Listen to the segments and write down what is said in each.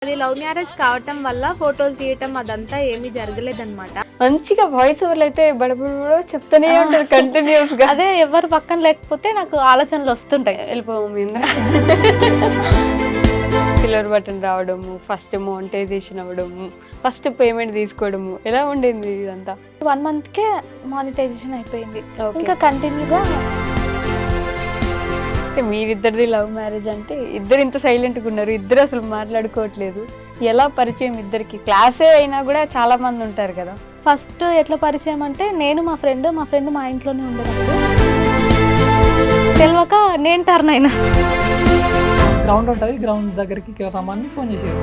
అది love marriage కావటం వల్ల ఫోటోలు తీయటం అదంతా ఏమీ జరగలేదన్నమాట. మంచిగా వాయిస్ ఓవర్లు అయితే బడబడ చెప్తూనే ఉంటారు కంటిన్యూస్ గా. అదే ఎవరు పక్కన లేకపోతే నాకు ఆలోచనలు వస్తుంటాయి. వెళ్ళిపోము సిల్వర్ బటన్ రావడము, ఫస్ట్ మోనిటైజేషన్ అవ్వడము, ఫస్ట్ పేమెంట్ తీసుకోవడము, ఎలా ఉండేది ఇదంతా? 1 month కే మానిటైజేషన్ అయిపోయింది. ఇంకా కంటిన్యూగా. మీరిద్దరిది లవ్ మ్యారేజ్ అంటే ఇద్దరు ఇంత సైలెంట్గా ఉన్నారు, ఇద్దరు అసలు మాట్లాడుకోవట్లేదు. ఎలా పరిచయం ఇద్దరికి? క్లాసే అయినా కూడా చాలా మంది ఉంటారు కదా. ఫస్ట్ ఎట్లా పరిచయం అంటే నేను మా ఫ్రెండ్ మా ఇంట్లోనే ఉండేటప్పుడు తెలియక నేను టర్న్ అయినా. గ్రౌండ్ ఉంటుంది, గ్రౌండ్ దగ్గరికి రమ్మని ఫోన్ చేశారు.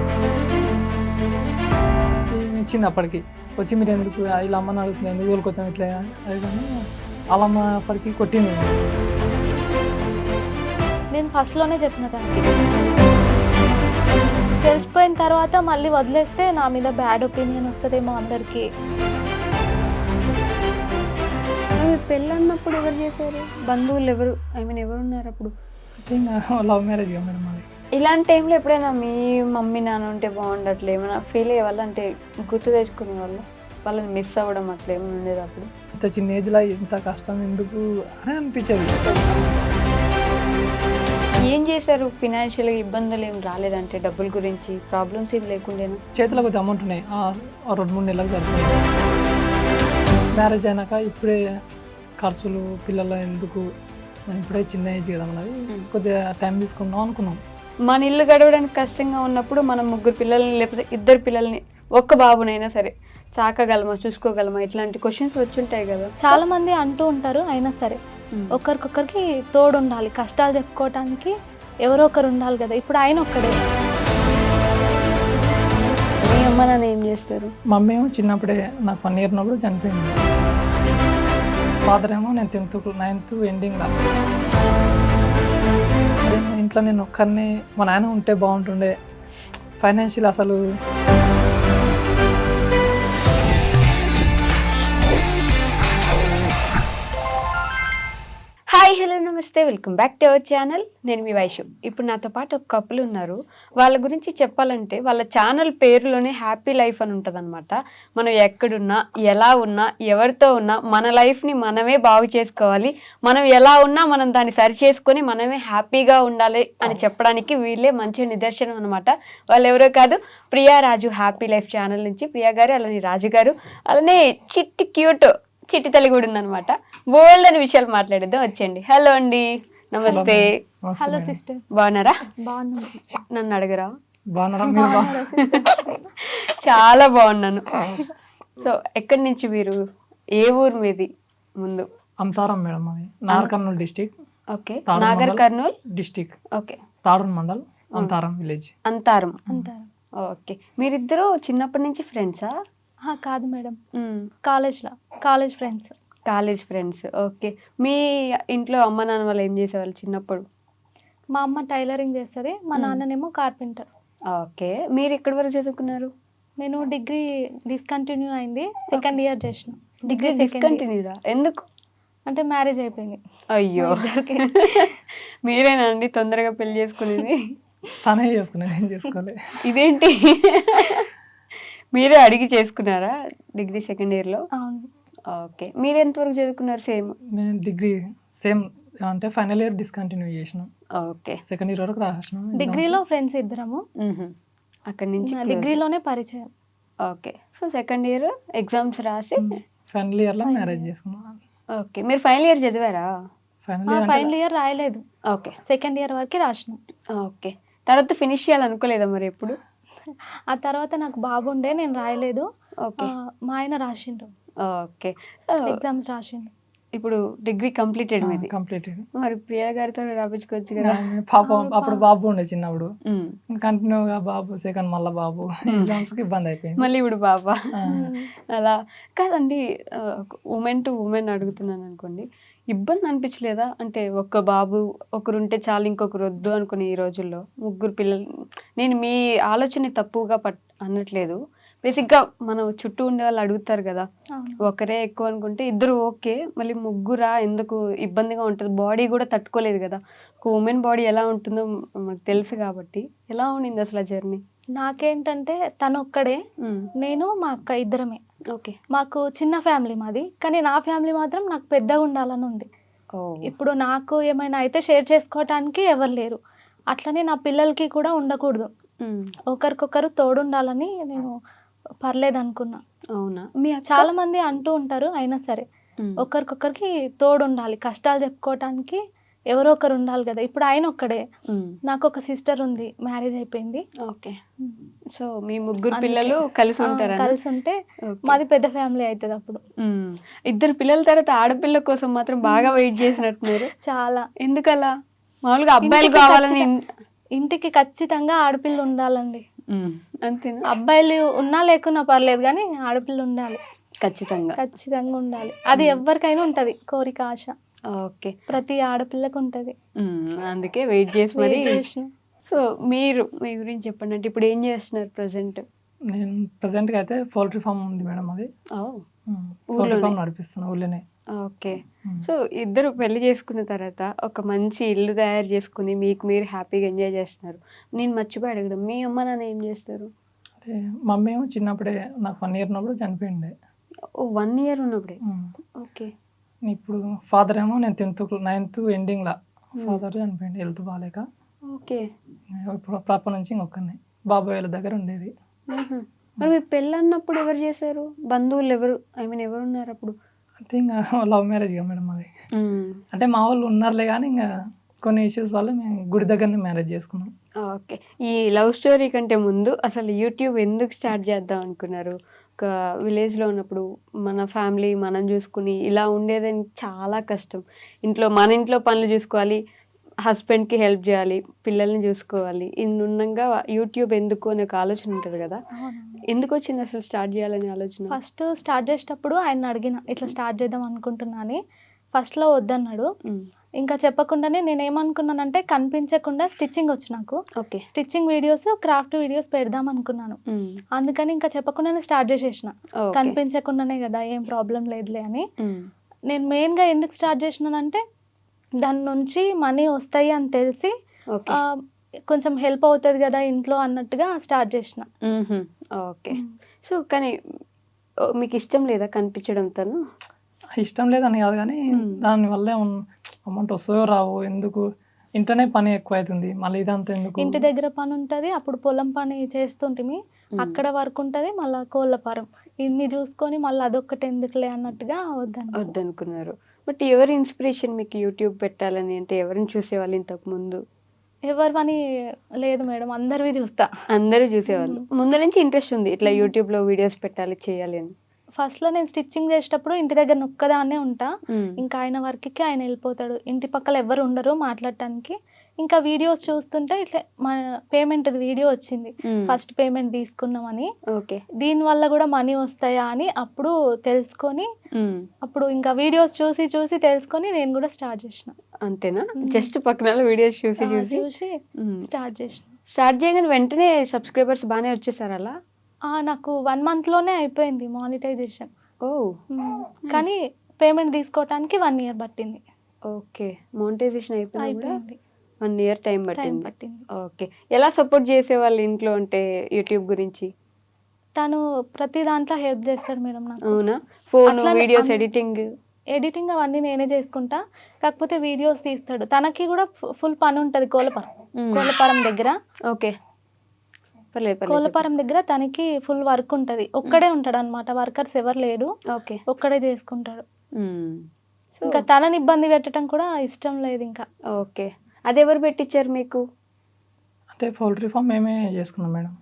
ఇచ్చింది అప్పటికి వచ్చి మీరు ఎందుకు ఇలా అమ్మని అడుగుతున్నారు, ఎందుకు ఊరికొచ్చాం ఇట్లా అది కానీ వాళ్ళ అమ్మ అప్పటికి కొట్టింది. నేను ఫస్ట్లోనే చెప్పిన దానికి. తెలిసిపోయిన తర్వాత మళ్ళీ వదిలేస్తే నా మీద బ్యాడ్ ఒపీనియన్ వస్తుందేమో అందరికీ. పెళ్ళి అన్నప్పుడు ఎవరు చేశారు? బంధువులు ఎవరు, ఎవరు ఉన్నారు అప్పుడు? లవ్ మ్యారేజ్ మేడం అది. ఇలాంటి టైంలో ఎప్పుడైనా మీ మమ్మీ నాన్న ఉంటే బాగుండట్లే ఏమైనా ఫీల్ అయ్యే వాళ్ళు, అంటే గుర్తు తెచ్చుకునే వాళ్ళు, వాళ్ళని మిస్ అవ్వడం అట్లా ఏమైనా ఉండేది అప్పుడు? ఇంత చిన్న ఏజ్లో ఇంత కష్టం ఎందుకు అని అనిపించేది. ఏం చేశారు? ఫినాన్షియల్గా ఇబ్బందులు ఏం రాలేదంటే డబ్బుల గురించి ప్రాబ్లమ్స్ ఏం లేకుండేనా? చేతిలో కొద్దిగా అమౌంట్ ఉన్నాయి, 2-3 నెలలకు జరుగుతుంది. మ్యారేజ్ అయినాక ఇప్పుడే ఖర్చులు పిల్లలు ఎందుకు, ఇప్పుడే చిన్న ఏజ్ కదా మనది, కొద్దిగా టైం తీసుకుందాం అనుకున్నాం. మన ఇల్లు గడవడానికి కష్టంగా ఉన్నప్పుడు మనం 3 పిల్లల్ని లేకపోతే 2 పిల్లల్ని, ఒక్క బాబునైనా సరే చాకగలమా, చూసుకోగలమా, ఇట్లాంటి క్వశ్చన్స్ వచ్చుంటాయి కదా. చాలా మంది అంటూ ఉంటారు. అయినా సరే ఒకరికొకరికి తోడు ఉండాలి, కష్టాలు చెప్పుకోవటానికి ఎవరో ఒకరు ఉండాలి కదా. ఇప్పుడు ఆయన ఒక్కడే. మీ అమ్మ నాన్న ఏం చేస్తారు? మమ్మీ ఏమో చిన్నప్పుడే నాకు 1 year ఉన్నప్పుడు చనిపోయింది. ఫాదర్ ఏమో నేను 9th ఎండింగ్లో. ఇంట్లో నేను ఒక్కరిని, మా నాన్న ఉంటే బాగుంటుండే. ఫైనాన్షియల్ అసలు హాయ్, హలో, నమస్తే, welcome back to our channel. నేను మీ వైషు. ఇప్పుడు నాతో పాటు ఒక కపుల్ ఉన్నారు. వాళ్ళ గురించి చెప్పాలంటే వాళ్ళ ఛానల్ పేరులోనే హ్యాపీ లైఫ్ అని ఉంటుంది అనమాట. మనం ఎక్కడున్నా, ఎలా ఉన్నా, ఎవరితో ఉన్నా మన లైఫ్ని మనమే బాగు చేసుకోవాలి, మనం ఎలా ఉన్నా మనం దాన్ని సరి చేసుకొని మనమే హ్యాపీగా ఉండాలి అని చెప్పడానికి వీళ్ళే మంచి నిదర్శనం అనమాట. వాళ్ళు ఎవరో కాదు, ప్రియా రాజు హ్యాపీ లైఫ్ ఛానల్ నుంచి ప్రియా గారు, అలానే రాజు గారు, అలానే చిట్టి క్యూట్ చిట్టి తల్లి కూడా ఉందనమాట. బోల్డ్ అని విషయాలు మాట్లాడేద్దాం, వచ్చేయండి. హలో అండి, నమస్తే. హలో సిస్టర్, బాగున్నారా? బాగున్నాను సిస్టర్. నన్ను అడగరా? బాగున్నారా? చాలా బాగున్నాను. సో ఎక్కడి నుంచి మీరు, ఏ ఊరు మీది? ముందు అంతారం మేడం, అది Nagar Kurnool district. Okay, Nagar Kurnool district. Okay, Tadur mandal, Antaram village. Antaram. అంటారు. ఓకే, మీరిద్దరు చిన్నప్పటి నుంచి ఫ్రెండ్సా? కాదు madam, college friends. College friends. Okay, మీ ఇంట్లో అమ్మ నాన్న వాళ్ళు ఏం చేసేవాళ్ళు చిన్నప్పుడు? మా అమ్మ టైలరింగ్ చేస్తుంది, మా నాన్ననేమో కార్పెంటర్. ఓకే, మీరు ఎక్కడి వరకు చదువుకున్నారు? నేను డిగ్రీ డిస్కంటిన్యూ అయింది, 2nd year చేసిన. డిగ్రీ డిస్కంటిన్యూరా? ఎందుకు? అంటే మ్యారేజ్ అయిపోయింది. అయ్యో, మీరేనా అండి తొందరగా పెళ్లి చేసుకునేది? తనే చేసుకున్నాను, నేను చేసుకోలే. ఇదేంటి, మీరే అడిగి చేసుకున్నారా డిగ్రీ 2nd year లో? అవును. ఓకే, మీరు ఎంతవరకు చదువుకున్నారు? సేమ్ నేను డిగ్రీ సేమ్, అంటే ఫైనల్ ఇయర్ డిస్కంటిన్యూ చేసిన. ఓకే, 2nd year వరకు రాసిన. డిగ్రీలో ఫ్రెండ్స్ ఇద్దరము, అక్కడి నుంచి డిగ్రీలోనే పరిచయం. Okay, so 2nd year exams రాసి ఫైనల్ ఇయర్లో మ్యారేజ్ చేసుకున్నాను. ఓకే, మీరు ఫైనల్ ఇయర్ చదివారా? ఫైనల్ ఇయర్ రాయలేదు, ఓకే, 2nd year వరకు రాసిన. ఓకే, తర్వాత ఫినిష్ చేయాలనుకోలేదా మరి ఎప్పుడు? ఆ తర్వాత నాకు బాబు ఉండే, నేను రాయలేదు. ఓకే, మా ఆయన రాసిండు, ఓకే, ఎగ్జామ్స్ రాసిండు. ఇప్పుడు డిగ్రీ కంప్లీటెడ్ మీది. కంప్లీటెడ్. మరి ప్రియా గారితో రాపించుకోవచ్చు కదా. పాపం అప్పుడు బాబు ఉండే చిన్నప్పుడు, కంటిన్యూగా బాబు, సెకండ్ మళ్ళీ బాబు, ఎగ్జామ్స్ కి ఇబ్బంది అయిపోయింది. మళ్ళీ ఇప్పుడు బాబా. అలా కాదండి, ఉమెన్ టు ఉమెన్ అడుగుతున్నాను అనుకోండి, ఇబ్బంది అనిపించలేదా? అంటే ఒక్క బాబు ఒకరుంటే చాలు, ఇంకొకరు వద్దు అనుకుని ఈ రోజుల్లో 3 పిల్లలు. నేను మీ ఆలోచన తప్పుగా అనట్లేదు. బేసిక్గా మనం చుట్టూ ఉండే వాళ్ళు అడుగుతారు కదా, ఒకరే ఎక్కువ అనుకుంటే 2 ఓకే, మళ్ళీ 3 ఎందుకు ఇబ్బందిగా ఉంటుంది, బాడీ కూడా తట్టుకోలేదు కదా. ఒక ఉమెన్ బాడీ ఎలా ఉంటుందో మనకు తెలుసు కాబట్టి. ఎలా ఉండింది అసలు ఆ జర్నీ? నాకేంటంటే తను ఒక్కడే, నేను మా అక్క ఇద్దరమే. ఓకే. మాకు చిన్న ఫ్యామిలీ మాది, కానీ నా ఫ్యామిలీ మాత్రం నాకు పెద్దగా ఉండాలని ఉంది. ఇప్పుడు నాకు ఏమైనా అయితే షేర్ చేసుకోవటానికి ఎవరు లేరు, అట్లనే నా పిల్లలకి కూడా ఉండకూడదు, ఒకరికొకరు తోడుండాలని నేను పర్లేదు అనుకున్నా. అవునా? చాలా మంది అంటూ ఉంటారు, అయినా సరే ఒకరికొకరికి తోడుండాలి, కష్టాలు చెప్పుకోవటానికి ఎవరో ఒకరు ఉండాలి కదా. ఇప్పుడు ఆయన ఒక్కడే, నాకు ఒక సిస్టర్ ఉంది, మ్యారేజ్ అయిపోయింది. ఓకే. సో మీ ముగ్గురు పిల్లలు కలిసి ఉంటారా? కలిసి ఉంటే మాది పెద్ద ఫ్యామిలీ అవుతుంది అప్పుడు. ఇద్దరు పిల్లల తర్వాత ఆడపిల్ల కోసం మాత్రం బాగా వెయిట్ చేసినట్టున్నారు. చాలా. ఎందుకలా? మామూలుగా అబ్బాయిలు కావాలని ఇంటికి ఖచ్చితంగా ఆడపిల్ల ఉండాలండి. అంతేనా? అబ్బాయిలు ఉన్నా లేకున్నా పర్లేదు, కానీ ఆడపిల్ల ఉండాలి, ఖచ్చితంగా ఖచ్చితంగా ఉండాలి. అది ఎవరికైనా ఉంటది కోరిక, ఆశ. ఓకే. ప్రతి ఆడపిల్లకు ఉంటది. అందుకే వెయిట్ చేసి మరి. సో మీరు మీ గురించి చెప్పండి, అంటే ఇప్పుడు ఏం చేస్తున్నారు ప్రజెంట్? నేను ప్రజెంట్గా అయితే పౌల్ట్రీ ఫామ్ ఉంది మేడం, అది పౌల్ట్రీ ఫామ్ నడిపిస్తున్నా ఊళ్ళోనే. ఓకే. సో ఇద్దరు పెళ్లి చేసుకున్న తర్వాత ఒక మంచి ఇల్లు తయారు చేసుకుని మీకు మీరు హ్యాపీగా ఎంజాయ్ చేస్తున్నారు. నేను మర్చిపోయి అడగడం, మీ అమ్మ నాన్న ఏం చేస్తారు? అదే మమ్మీ ఏమో చిన్నప్పుడే నాకు 1 year ఉన్నప్పుడు చనిపోయిండే. 1 year ఉన్నప్పుడే? ఓకే. ఇప్పుడు ఫాదర్ ఏమో నేను 9th ఎండింగ్లో ఫాదర్ చనిపోయింది, హెల్త్ బాగాలేక. ఓకే. ఇప్పుడు ప్రాపర్ నుంచి ఇంకొకరిని బాబాయ్ వాళ్ళ దగ్గర ఉండేది. మరి మీ పెళ్ళి అన్నప్పుడు ఎవరు చేశారు? బంధువులు ఎవరు, ఐ మీన్ ఎవరు ఉన్నారు అప్పుడు? అంటే ఇంకా లవ్ మ్యారేజ్ కదా మేడం అది. అంటే మా వాళ్ళు ఉన్నారులే, కానీ ఇంకా కొన్ని ఇష్యూస్ వల్ల మేము గుడి దగ్గరనే మ్యారేజ్ చేసుకున్నాం. ఓకే. ఈ లవ్ స్టోరీ కంటే ముందు అసలు యూట్యూబ్ ఎందుకు స్టార్ట్ చేద్దాం అనుకున్నారు? ఒక విలేజ్లో ఉన్నప్పుడు మన ఫ్యామిలీ మనం చూసుకుని ఇలా ఉండేదని చాలా కష్టం. మన ఇంట్లో పనులు చూసుకోవాలి, హస్బెండ్కి హెల్ప్ చేయాలి, పిల్లల్ని చూసుకోవాలి, ఇన్ని ఉండగా యూట్యూబ్ ఎందుకు అనే ఒక ఆలోచన ఉంటుంది కదా. ఎందుకు వచ్చింది అసలు స్టార్ట్ చేయాలనే ఆలోచన? ఫస్ట్ స్టార్ట్ చేసేటప్పుడు ఆయన అడిగిన, ఇట్లా స్టార్ట్ చేద్దాం అనుకుంటున్నా అని. ఫస్ట్లో వద్దన్నాడు. ఇంకా చెప్పకుండానే నేను ఏమనుకున్నానంటే, కనిపించకుండా స్టిచ్చింగ్ వచ్చు నాకు. Okay. Stitching videos, craft videos పెడదాం అనుకున్నాను. అందుకని ఇంకా చెప్పకుండానే స్టార్ట్ చేసేసిన, కనిపించకుండానే కదా, ఏం ప్రాబ్లం లేదులే అని. నేను మెయిన్గా ఎందుకు స్టార్ట్ చేసినానంటే, దాని నుంచి మనీ వస్తాయి అని తెలిసి కొంచెం హెల్ప్ అవుతుంది కదా ఇంట్లో అన్నట్టుగా స్టార్ట్ చేసిన. ఓకే. సో కానీ మీకు ఇష్టం లేదా కనిపించడం? తను ఇష్టం లేదని కాదు, కానీ దానివల్ల అమౌంట్ వస్తాయో రావో, ఎందుకు ఇంట్లోనే పని ఎక్కువ అవుతుంది, మళ్ళీ ఇదంతా ఎందుకు. ఇంటి దగ్గర పని ఉంటుంది, అప్పుడు పొలం పని చేస్తుంటిమి, అక్కడ వర్క్ ఉంటుంది, మళ్ళీ కోళ్ళ ఫారం, ఇన్ని చూసుకొని మళ్ళీ అదొక్కటి ఎందుకులే అన్నట్టుగా వద్దనుకున్నారు. బట్ ఎవరి ఇన్స్పిరేషన్ మీకు యూట్యూబ్ పెట్టాలని? అంటే ఎవరిని చూసేవాళ్ళు ఇంతకు ముందు? ఎవరు పని లేదు మేడం, అందరివి చూస్తా. అందరూ చూసేవాళ్ళు. ముందు నుంచి ఇంట్రెస్ట్ ఉంది ఇట్లా యూట్యూబ్లో వీడియోస్ పెట్టాలి, చేయాలి అని? ఫస్ట్లో నేను స్టిచ్చింగ్ చేసేటప్పుడు ఇంటి దగ్గర నొక్కదాన్నే ఉంటా, ఇంకా ఆయన వర్క్కి ఆయన వెళ్ళిపోతాడు, ఇంటి పక్కల ఎవరు ఉండరు మాట్లాడటానికి. ఇంకా వీడియోస్ చూస్తుంటే ఇట్లా మన పేమెంట్ వీడియో వచ్చింది, ఫస్ట్ పేమెంట్ తీసుకున్నామని. ఓకే. దీని వల్ల కూడా మనీ వస్తాయా అని అప్పుడు తెలుసుకొని, అప్పుడు ఇంకా వీడియోస్ చూసి చూసి తెలుసుకొని నేను కూడా స్టార్ట్ చేసిన. అంతేనా? జస్ట్ పక్కన వీడియోస్ చూసి చూసి స్టార్ట్ చేసిన. స్టార్ట్ చేయగానే వెంటనే సబ్స్క్రైబర్స్ బాగానే వచ్చేసారు అలా? నాకు 1 monthలోనే అయిపోయింది మానిటైజేషన్. కానీ పేమెంట్ తీసుకోవటానికి 1 year పట్టింది. ఓకే. మానిటైజేషన్ అయిపోయింది, 1 year టైం పట్టింది. ఓకే. ఎలా సపోర్ట్ చేసేవాళ్ళు ఇంట్లో అంటే యూట్యూబ్ గురించి? తను ప్రతి దాంట్లో హెల్ప్ చేస్తాడు మేడం నాకు. అవునా? ఫోన్, వీడియోస్ ఎడిటింగ్ అవన్నీ నేనే చేసుకుంటా, కాకపోతే వీడియోస్ తీస్తాడు. తనకి కూడా ఫుల్ పని ఉంటుంది కోళ్ళపారం దగ్గర. ఓకే. కోళ్ళపారం దగ్గర తనకి ఫుల్ వర్క్ ఉంటుంది, ఒక్కడే ఉంటాడు అనమాట, వర్కర్స్ ఎవరు లేడు, ఒక్కడే చేసుకుంటాడు. ఇంకా తనని ఇబ్బంది పెట్టడం కూడా ఇష్టం లేదు ఇంకా. ఓకే. అది ఎవరు పెట్టించారు మీకు? అంటే పౌల్ట్రీ ఫామ్ మేమే చేసుకున్నాం మేడం.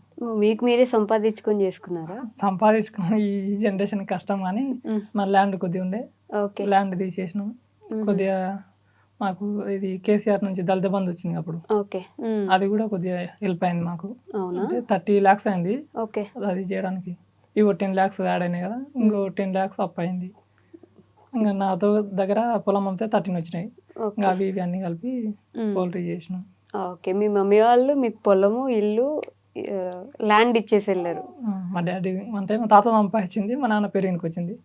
మీకు మీరే సంపాదించుకొని చేసుకున్నారా? సంపాదించుకుని ఈ జనరేషన్ కష్టం, కానీ మన ల్యాండ్ కొద్దిగా ఉండే, ల్యాండ్ తీసేసినాం. కొద్దిగా మాకు ఇది కేసీఆర్ నుంచి దళిత బంధు వచ్చింది అప్పుడు. ఓకే. అది కూడా కొద్దిగా హెల్ప్ అయింది మాకు. అంటే 30 lakhs అయింది. ఓకే. అది చేయడానికి ఇవో 10 lakhs యాడ్ అయినాయి కదా, ఇంకో 10 lakhs అప్ అయింది. ఇంకా నాతో దగ్గర పొలం అమ్మితే 13 వచ్చినాయి. ఇంకా అవి ఇవి అన్ని కలిపి పౌల్ట్రీ చేసినాం. ఓకే. మీ మమ్మీ వాళ్ళు మీకు పొలము, ఇల్లు, ల్యాండ్ ఇచ్చేసి వెళ్ళారు? మా డాడీ అంటే మా తాత సంపాదించింది, మా నాన్న పేరుకి వచ్చింది,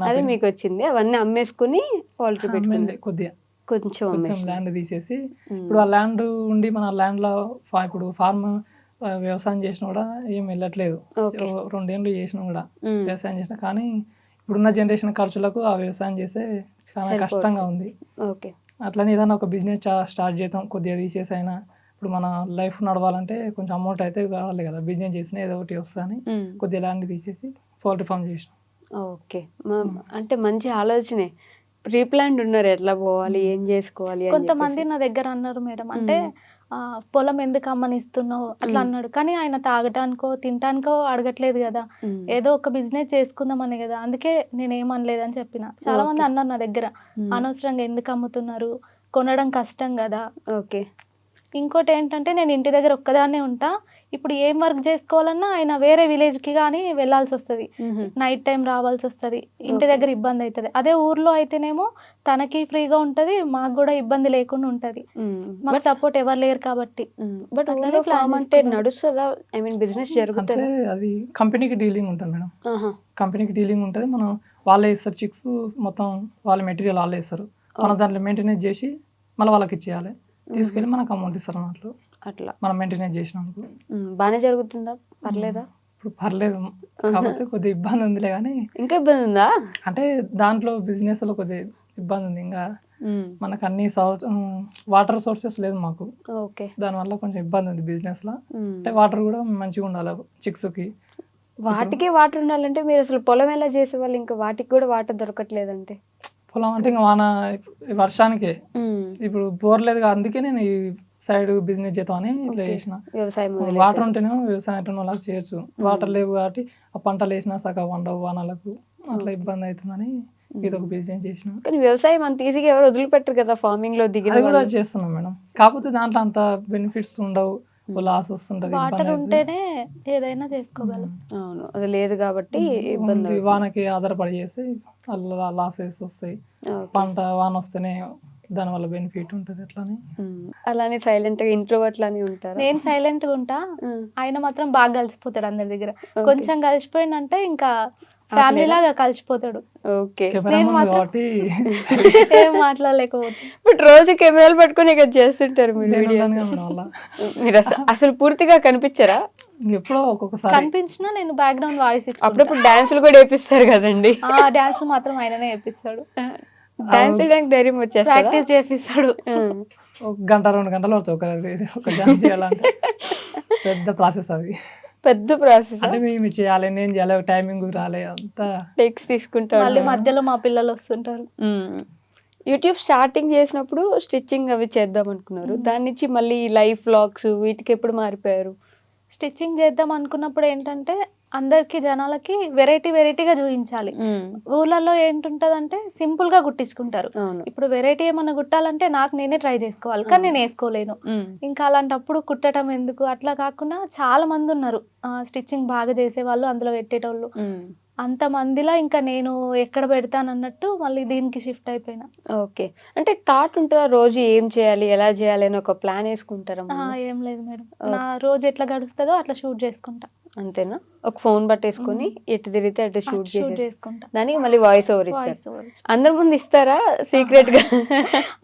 అది మీకు వచ్చింది. అవన్నీ అమ్మేసుకుని పౌల్ట్రీ పెట్టుకుంది. కొద్దిగా కొంచెం ల్యాండ్ తీసేసి, ఇప్పుడు ఆ ల్యాండ్ ఉండి మన ల్యాండ్ లో ఇప్పుడు ఫార్మ్ వ్యవసాయం చేసినా కూడా ఏం వెళ్ళట్లేదు. ఓకే. 2 ఏళ్ళు చేసినా కూడా వ్యవసాయం చేసినా, కానీ ఇప్పుడున్న జనరేషన్ ఖర్చులకు ఆ వ్యవసాయం చేస్తే చాలా కష్టంగా ఉంది. ఓకే. అట్లనే ఏదైనా ఒక బిజినెస్ స్టార్ట్ చేద్దాం, కొద్దిగా తీసేసైనా ఇప్పుడు మన లైఫ్ నడవాలంటే కొంచెం అమౌంట్ అయితే కావాలి కదా, బిజినెస్ చేసినా ఏదో ఒకటి వస్తుందని కొద్దిగా ల్యాండ్ తీసేసి పౌల్ట్రీ ఫామ్ చేసినాం. ఓకే. అంటే మంచి ఆలోచనే. ప్రీ ప్లాన్డ్ ఉన్నారు ఎట్లా పోవాలి, ఏం చేసుకోవాలి అని కొంతమంది చెప్పేసి. నా దగ్గర అన్నారు మేడం, అంటే పొలం ఎందుకు అమ్మనిస్తున్నావు అట్లా అన్నాడు. కానీ ఆయన తాగటానికో తినటానికో అడగట్లేదు కదా, ఏదో ఒక బిజినెస్ చేసుకుందామని కదా, అందుకే నేను ఏమనలేదని చెప్పిన. చాలా మంది అన్నారు నా దగ్గర, అనవసరంగా ఎందుకు అమ్ముతున్నారు, కొనడం కష్టం కదా. ఓకే. ఇంకోటి ఏంటంటే నేను ఇంటి దగ్గర ఒక్కదాన్నే ఉంటా. ఇప్పుడు ఏం వర్క్ చేసుకోవాలన్నా ఆయన వేరే విలేజ్కి కానీ వెళ్ళాల్సి వస్తుంది, నైట్ టైం రావాల్సి వస్తుంది, ఇంటి దగ్గర ఇబ్బంది అవుతుంది. అదే ఊర్లో అయితేనేమో తనకి ఫ్రీగా ఉంటుంది, మాకు కూడా ఇబ్బంది లేకుండా ఉంటుంది. మాకు సపోర్ట్ ఎవరు లేరు కాబట్టి. బట్ అట్లానే ఊర్లో plan ఫామ్ అంటే చేసుకున్నాం. నడుస్తుందా? ఐ మీన్ బిజినెస్ అంటే జరుగుతుందా? అది కంపెనీకి డీలింగ్ ఉంటుంది మేడం, కంపెనీకి డీలింగ్ ఉంటుంది. మనం వాళ్ళే ఇస్తారు చిక్స్, మొత్తం వాళ్ళ మెటీరియల్ వాళ్ళే ఇస్తారు, మనం దాంట్లో మెయింటెనెన్స్ చేసి మళ్ళీ వాళ్ళకి ఇచ్చేయాలి, తీసుకెళ్ళి మనకు అమౌంట్ ఇస్తారు అన్నట్లు. అట్లా మనం మెయింటెనెన్స్ చేసినందుకు బాగానే జరుగుతుందా? పర్లేదా? ఇప్పుడు పర్లేదు, కాకపోతే కొద్దిగా ఇబ్బంది ఉందిలే, కానీ ఇంకా ఇబ్బంది ఉందా? అంటే దాంట్లో బిజినెస్ లో కొద్దిగా ఇబ్బంది ఉంది. ఇంకా మనకు అన్ని వాటర్ సోర్సెస్ లేదు మాకు, ఓకే. దానివల్ల కొంచెం ఇబ్బంది ఉంది బిజినెస్ లో. అంటే వాటర్ కూడా మంచిగా ఉండాలి చిక్స్ కి. వాటికే వాటర్ ఉండాలంటే మీరు అసలు పొలం ఎలా చేసేవాళ్ళు? ఇంకా వాటికి కూడా వాటర్ దొరకట్లేదంటే పొలం అంటే ఇంకా వర్షానికే, ఇప్పుడు బోర్ లేదు, అందుకే నేను ఈ సైడ్ బిజినెస్ చేద్దామని ఇట్లా చేసిన. వ్యవసాయం వాటర్ ఉంటేనేమో వ్యవసాయం వాళ్ళకి చేయొచ్చు, వాటర్ లేవు కాబట్టి ఆ పంటలు వేసినా సగం వండవు వానలకు, అట్లా ఇబ్బంది అవుతుందని ఇది ఒక బిజినెస్ చేసిన. కానీ వ్యవసాయం అంత ఈజీగా ఎవరు వదిలిపెట్టరు కదా, ఫార్మింగ్ లో దిగిన అది కూడా చేస్తున్నాం మేడం, కాకపోతే దాంట్లో అంత బెనిఫిట్స్ ఉండవు, లాస్ వస్తుంటది, వాటర్ ఉంటేనే ఏదైనా చేసుకోగలం. అవును, అది లేదు కాబట్టి ఇబ్బంది అవుతుంది. వానకి ఆధారపడి చేస్తే అలా లాసెస్ వస్తాయి. పంట వాన వస్తేనే దానివల్ల బెనిఫిట్ ఉంటుంది అట్లానే. అలానే సైలెంట్ గా ఇంట్రోవర్ట్ లానే ఉంటారు. నేను సైలెంట్ గా ఉంటా, ఆయన మాత్రం బాగా కలిసిపోతాడు అందరి దగ్గర. కొంచెం కలిసిపోయిందంటే ఇంకా ఫ్యామిలీ లాగా కలిసిపోతాడు. ఓకే. నేను మాత్రం కాబట్టి ఏం మాట్లాడలేకపోతే. బట్ రోజు కెమెరాలు పట్టుకొని ఇక్కడ చేస్తుంటారు మీరు నేను videos. ఉన్నాను కదా మేడం వల్ల. మీరు అసలు పూర్తిగా కనిపించరా? ఎప్పుడో ఒక్కొక్కసారి కనిపించినా నేను బ్యాక్గ్రౌండ్ వాయిస్ ఇచ్చి అప్పుడప్పుడు డాన్సులు కూడా వేపిస్తారు కదండి. డాన్స్ మాత్రం ఆయననే వేపిస్తాడు, డాన్స్ చేయడానికి ధైర్యం వచ్చేస్తా? ప్రాక్టీస్ చేపిస్తాడు. ఒక గంట 2 గంటలు పడుతుంది ఒక డాన్స్ చేయాలంటే, పెద్ద ప్రాసెస్ అది, పెద్ద ప్రాసెస్. అంటే మేము చేయాలి, నేను చేయాలి, టైమింగ్ రాలే, అంతా టెక్స్ తీసుకుంటారు. మళ్ళీ మధ్యలో మా పిల్లలు వస్తుంటారు. యూట్యూబ్ స్టార్టింగ్ చేసినప్పుడు స్టిచ్చింగ్ అవి చేద్దాం అనుకున్నారు, దాని నుంచి మళ్ళీ లైఫ్ వ్లాగ్స్ వీటికి ఎప్పుడు మారిపోయారు? స్టిచ్చింగ్ చేద్దాం అనుకున్నప్పుడు ఏంటంటే అందరికి జనాలకి వెరైటీగా చూపించాలి. ఊర్లలో ఏంటుంటదంటే సింపుల్ గా కుట్టించుకుంటారు. అవును. ఇప్పుడు వెరైటీ ఏమన్నా కుట్టాలంటే నాకు నేనే ట్రై చేసుకోవాలి, కానీ నేను వేసుకోలేను. ఇంకా అలాంటప్పుడు కుట్టడం ఎందుకు, అట్లా కాకుండా చాలా మంది ఉన్నారు స్టిచ్చింగ్ బాగా చేసేవాళ్ళు, అందులో పెట్టేటోళ్ళు. అంత మందిలో ఇంకా నేను ఎక్కడ పెడతానన్నట్టు మళ్ళీ దీనికి షిఫ్ట్ అయిపోయినా. ఓకే. అంటే థాట్ ఉంటుందా రోజు ఏం చేయాలి, ఎలా చేయాలి అని ఒక ప్లాన్ వేసుకుంటారా? ఏం లేదు మేడం, నా రోజు ఎట్లా గడుస్తుందో అట్లా షూట్ చేసుకుంటా. అంతేనా? ఒక ఫోన్ పట్టేసుకొని ఎటు తిరిగితే అటు షూట్ చేసుకుంటా. దానికి మళ్ళీ వాయిస్ ఓవర్ ఇస్తారు. అందరి ముందు ఇస్తారా సీక్రెట్ గా?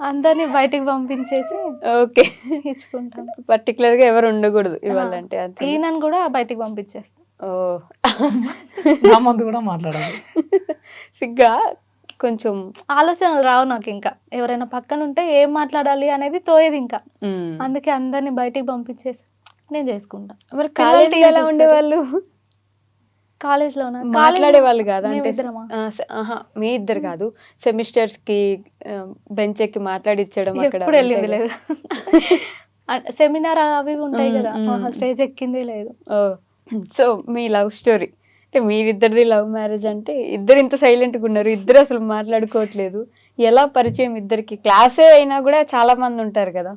అందరినీ బయటికి పంపించేసి ఓకే ఇచ్చుకుంటాను. పర్టికులర్ గా ఎవరు ఉండకూడదు ఇవ్వాలంటే. అంతే. ఈయనను కూడా బయటికి పంపించేస్తాను. ఓ నా ముందు కూడా మాట్లాడాలి, సిగ్గా కొంచెం ఆలోచనలు రావు నాకు. ఇంకా ఎవరైనా పక్కన ఉంటే ఏం మాట్లాడాలి అనేది తోయేది ఇంకా, అందుకే అందరినీ బయటికి పంపించేసి నేను చేసుకుంటా. మరి కాలేజ్ ఎలా ఉండేవాళ్ళు? కాలేజ్లోనా? మాట్లాడే వాళ్ళు కాదు అంటే ఇద్దరమా? మీ ఇద్దరు కాదు, సెమిస్టర్స్ కి బెంచ్ ఎక్కి మాట్లాడిచ్చడం అక్కడ ఎప్పుడు వెళ్ళింది లేదు. సెమినార్ అవి ఉంటాయి కదా, స్టేజ్ ఎక్కింది లేదు. సో మీ లవ్ స్టోరీ అంటే మీరిద్దరిది లవ్ మ్యారేజ్ అంటే ఇద్దరు ఇంత సైలెంట్గా ఉన్నారు, ఇద్దరు అసలు మాట్లాడుకోవట్లేదు, ఎలా పరిచయం ఇద్దరికి? క్లాసే అయినా కూడా చాలా మంది ఉంటారు కదా.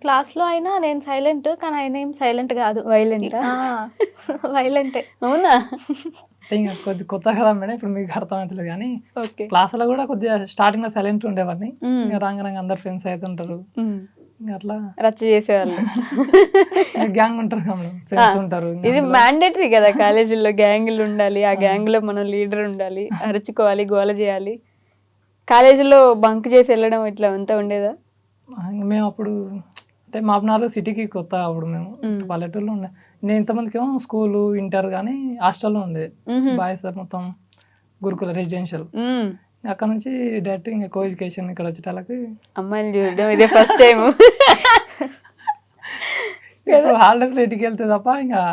క్లాస్ లో అయినా నేను సైలెంట్, కానీ ఆయన ఏం సైలెంట్ కాదు, వైలెంట్. వైలెంటే. అవునా? ఇంకా కొద్ది కొత్త కదా మేడం, ఇప్పుడు మీకు అర్థమవుతుంది. కానీ ఓకే. క్లాసులో కూడా కొద్దిగా స్టార్టింగ్ లో సైలెంట్ ఉండేవాడిని, ఇంకా రాంగ అందరు ఫ్రెండ్స్ అవుతుంటారు, అట్లా రచ్చ చేసేవాళ్ళు. గ్యాంగ్ ఉంటారు కదా మేడం, ఫ్రెండ్స్ ఉంటారు. ఇది మ్యాండేటరీ కదా కాలేజీలో, గ్యాంగులు ఉండాలి, ఆ గ్యాంగ్ లో మనం లీడర్ ఉండాలి, అరుచుకోవాలి, గోల చేయాలి. కాలేజీలో బంక్ చేసి వెళ్ళడం ఇట్లా అంతా ఉండేదా? మేము అప్పుడు అంటే మాపనారు సిటీకి కొత్త అప్పుడు మేము పల్లెటూరులో ఉండే. నేను ఇంతమందికి ఏమో స్కూలు ఇంటర్ కానీ హాస్టల్లో ఉండే బాయ్స్ మొత్తం గురుకుల రెసిడెన్షియల్. అక్కడ నుంచి డైరెక్ట్ ఇంకా కో ఎడ్యుకేషన్ ఇక్కడ వచ్చేటాలకి అమ్మాయిని చూడడం ఇదే ఫస్ట్ టైం. హాలిడేస్ ఇంటికి వెళ్తే తప్ప ఇంకా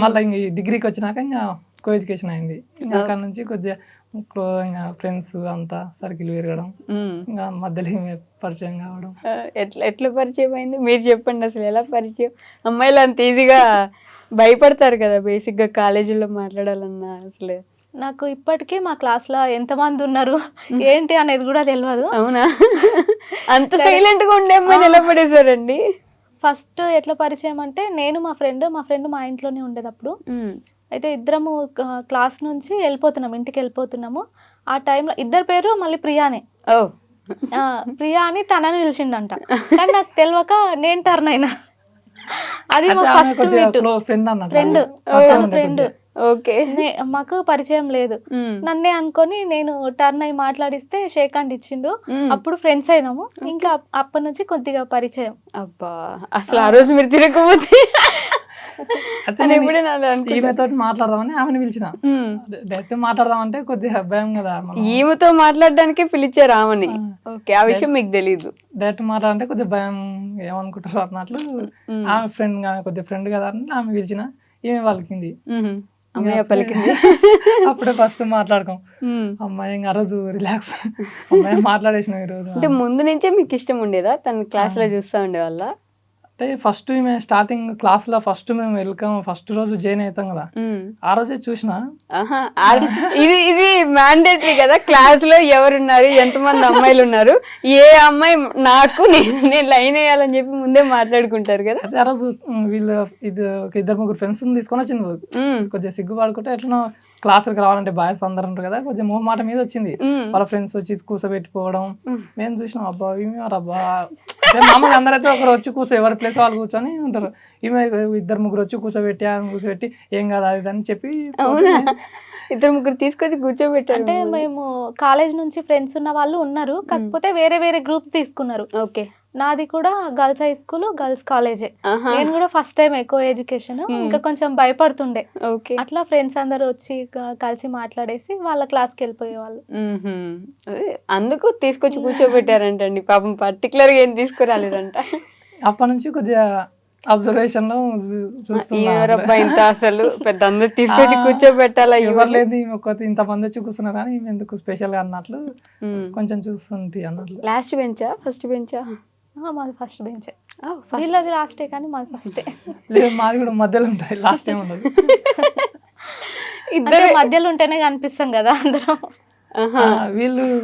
మళ్ళీ ఇంక డిగ్రీకి వచ్చినాక ఇంకా కో ఎడ్యుకేషన్ అయింది. ఇంకా అక్కడ నుంచి కొద్దిగా ఇంకా ఫ్రెండ్స్ అంతా సర్కిల్ పెరగడం, ఇంకా మధ్యలో పరిచయం కావడం. ఎట్లా పరిచయం అయింది మీరు చెప్పండి, అసలు ఎలా పరిచయం? అమ్మాయిలు అంత ఈజీగా భయపడతారు కదా బేసిక్ గా కాలేజీలో మాట్లాడాలన్నా. అసలు నాకు ఇప్పటికీ మా క్లాస్ లో ఎంతమంది ఉన్నారు ఏంటి అనేది కూడా తెలియదు. అవునా? అంత సైలెంట్ గా ఉండే అమ్మాయిని ఎలా పడేశారండి? ఫస్ట్ ఎట్లా పరిచయం అంటే నేను మా ఫ్రెండ్ మా ఇంట్లోనే ఉండేది అప్పుడు. అయితే ఇద్దరము క్లాస్ నుంచి ఇంటికి వెళ్ళిపోతున్నాము. ఆ టైంలో ఇద్దరు పేరు మళ్ళీ ప్రియానే. ప్రియా అని తనని పిలిచిండంట, కానీ నాకు తెలియక నేను టర్న్ అయినా. అది మా ఫస్ట్ మీట్. ఫ్రెండ్ ఓకే, మాకు పరిచయం లేదు. నన్నే అనుకొని నేను టర్న్ అయి మాట్లాడిస్తే షేక్ హ్యాండ్ ఇచ్చిండు. అప్పుడు ఫ్రెండ్స్ అయినాము. ఇంకా అప్పటి నుంచి కొద్దిగా పరిచయం. అబ్బా, అసలు ఆ రోజు మీరు తిరగకపోతే ఈమెతో మాట్లాడదామని ఆమెను పిలిచిన. డైరెక్ట్ మాట్లాడదామంటే కొద్దిగా భయం కదా. ఈమెతో మాట్లాడడానికి పిలిచారు ఆమెని. ఓకే, ఆ విషయం మీకు తెలీదు. డైరెక్ట్ మాట్లాడంటే కొద్దిగా భయం, ఏమనుకుంటారు అన్నట్లు. ఆమె ఫ్రెండ్, ఆమె కొద్దిగా ఫ్రెండ్ కదా అని ఆమె పిలిచిన. ఈమె వాళ్ళకింది, అమ్మాయి పలికింది. అప్పుడే ఫస్ట్ మాట్లాడుకోం. అమ్మాయి ఇంకా ఆ రోజు రిలాక్స్, అమ్మాయి మాట్లాడేసిన ఈ రోజు. అంటే ముందు నుంచే మీకు ఇష్టం ఉండేదా? తన క్లాస్ లో చూస్తా ఉండేవాళ్ళ? అంటే ఫస్ట్ మేము స్టార్టింగ్ క్లాస్ లో ఫస్ట్ మేము వెల్కమ్ ఫస్ట్ రోజు జాయిన్ అవుతాం కదా, ఆ రోజే చూసిన. ఇది మ్యాండేటరీ కదా, క్లాస్ లో ఎవరున్నారు, ఎంతమంది అమ్మాయిలు ఉన్నారు, ఏ అమ్మాయి నాకు నేను లైన్ వేయాలని చెప్పి ముందే మాట్లాడుకుంటారు కదా. అయితే ఆ రోజు వీళ్ళు ఇద్దరు ముగ్గురు ఫ్రెండ్స్ తీసుకొని వచ్చింది. కొద్దిగా సిగ్గుపడుకుంటే ఎట్లా క్లాసులకు రావాలంటే బాయ్స్ అందరు ఉంటారు కదా, కొంచెం మాట మీద వచ్చింది. వాళ్ళ ఫ్రెండ్స్ వచ్చి కూర్చోబెట్టిపోవడం మేము చూసినాం. అబ్బా ఈమె మామూలుగా అందరైతే ఒకరు వచ్చి ఎవరి ప్లేస్ వాళ్ళు కూర్చొని ఉంటారు. ఈమె ఇద్దరు ముగ్గురు వచ్చి కూర్చోబెట్టి ఏం కాదు అది అని చెప్పి ఇద్దరు ముగ్గురు తీసుకొచ్చి కూర్చోబెట్టారు. అంటే మేము కాలేజ్ నుంచి ఫ్రెండ్స్ ఉన్న వాళ్ళు ఉన్నారు, కాకపోతే వేరే వేరే గ్రూప్స్ తీసుకున్నారు. ఓకే, నాది కూడా గర్ల్స్ హై స్కూల్ గర్ల్స్ కాలేజే. నేను కూడా ఫస్ట్ టైం ఎక్కువ ఎడ్యుకేషన్, ఇంకా కొంచెం భయపడుతుండే. అట్లా ఫ్రెండ్స్ అందరు వచ్చి కలిసి మాట్లాడేసి వాళ్ళ క్లాస్కి వెళ్ళిపోయేవాళ్ళు. అందుకు తీసుకొచ్చి కూర్చోబెట్టారంటండి. పాపం పర్టికులర్ గా ఏం తీసుకురాలేదంట. అప్పటి నుంచి కొద్దిగా అబ్జర్వేషన్ లో ఇంత అసలు పెద్ద అందరు తీసుకొచ్చి కూర్చోబెట్టాలా, ఎవరు లేదు ఇంతమంది వచ్చి కూర్చున్నారు కానీ ఎందుకు స్పెషల్ గా అన్నట్లు కొంచెం చూస్తుంది అన్నట్లు. లాస్ట్ బెంచా ఫస్ట్ బెంచా? మాది ఫస్ట్ బెంచ్. వీళ్ళది లాస్టే కానీ మాది ఫస్టే. లేదు, మాది కూడా మధ్యలో ఉంటాయి, లాస్ట్ టైం ఉండదు. ఇద్దరు మధ్యలో ఉంటేనే కనిపిస్తాం కదా అందరం.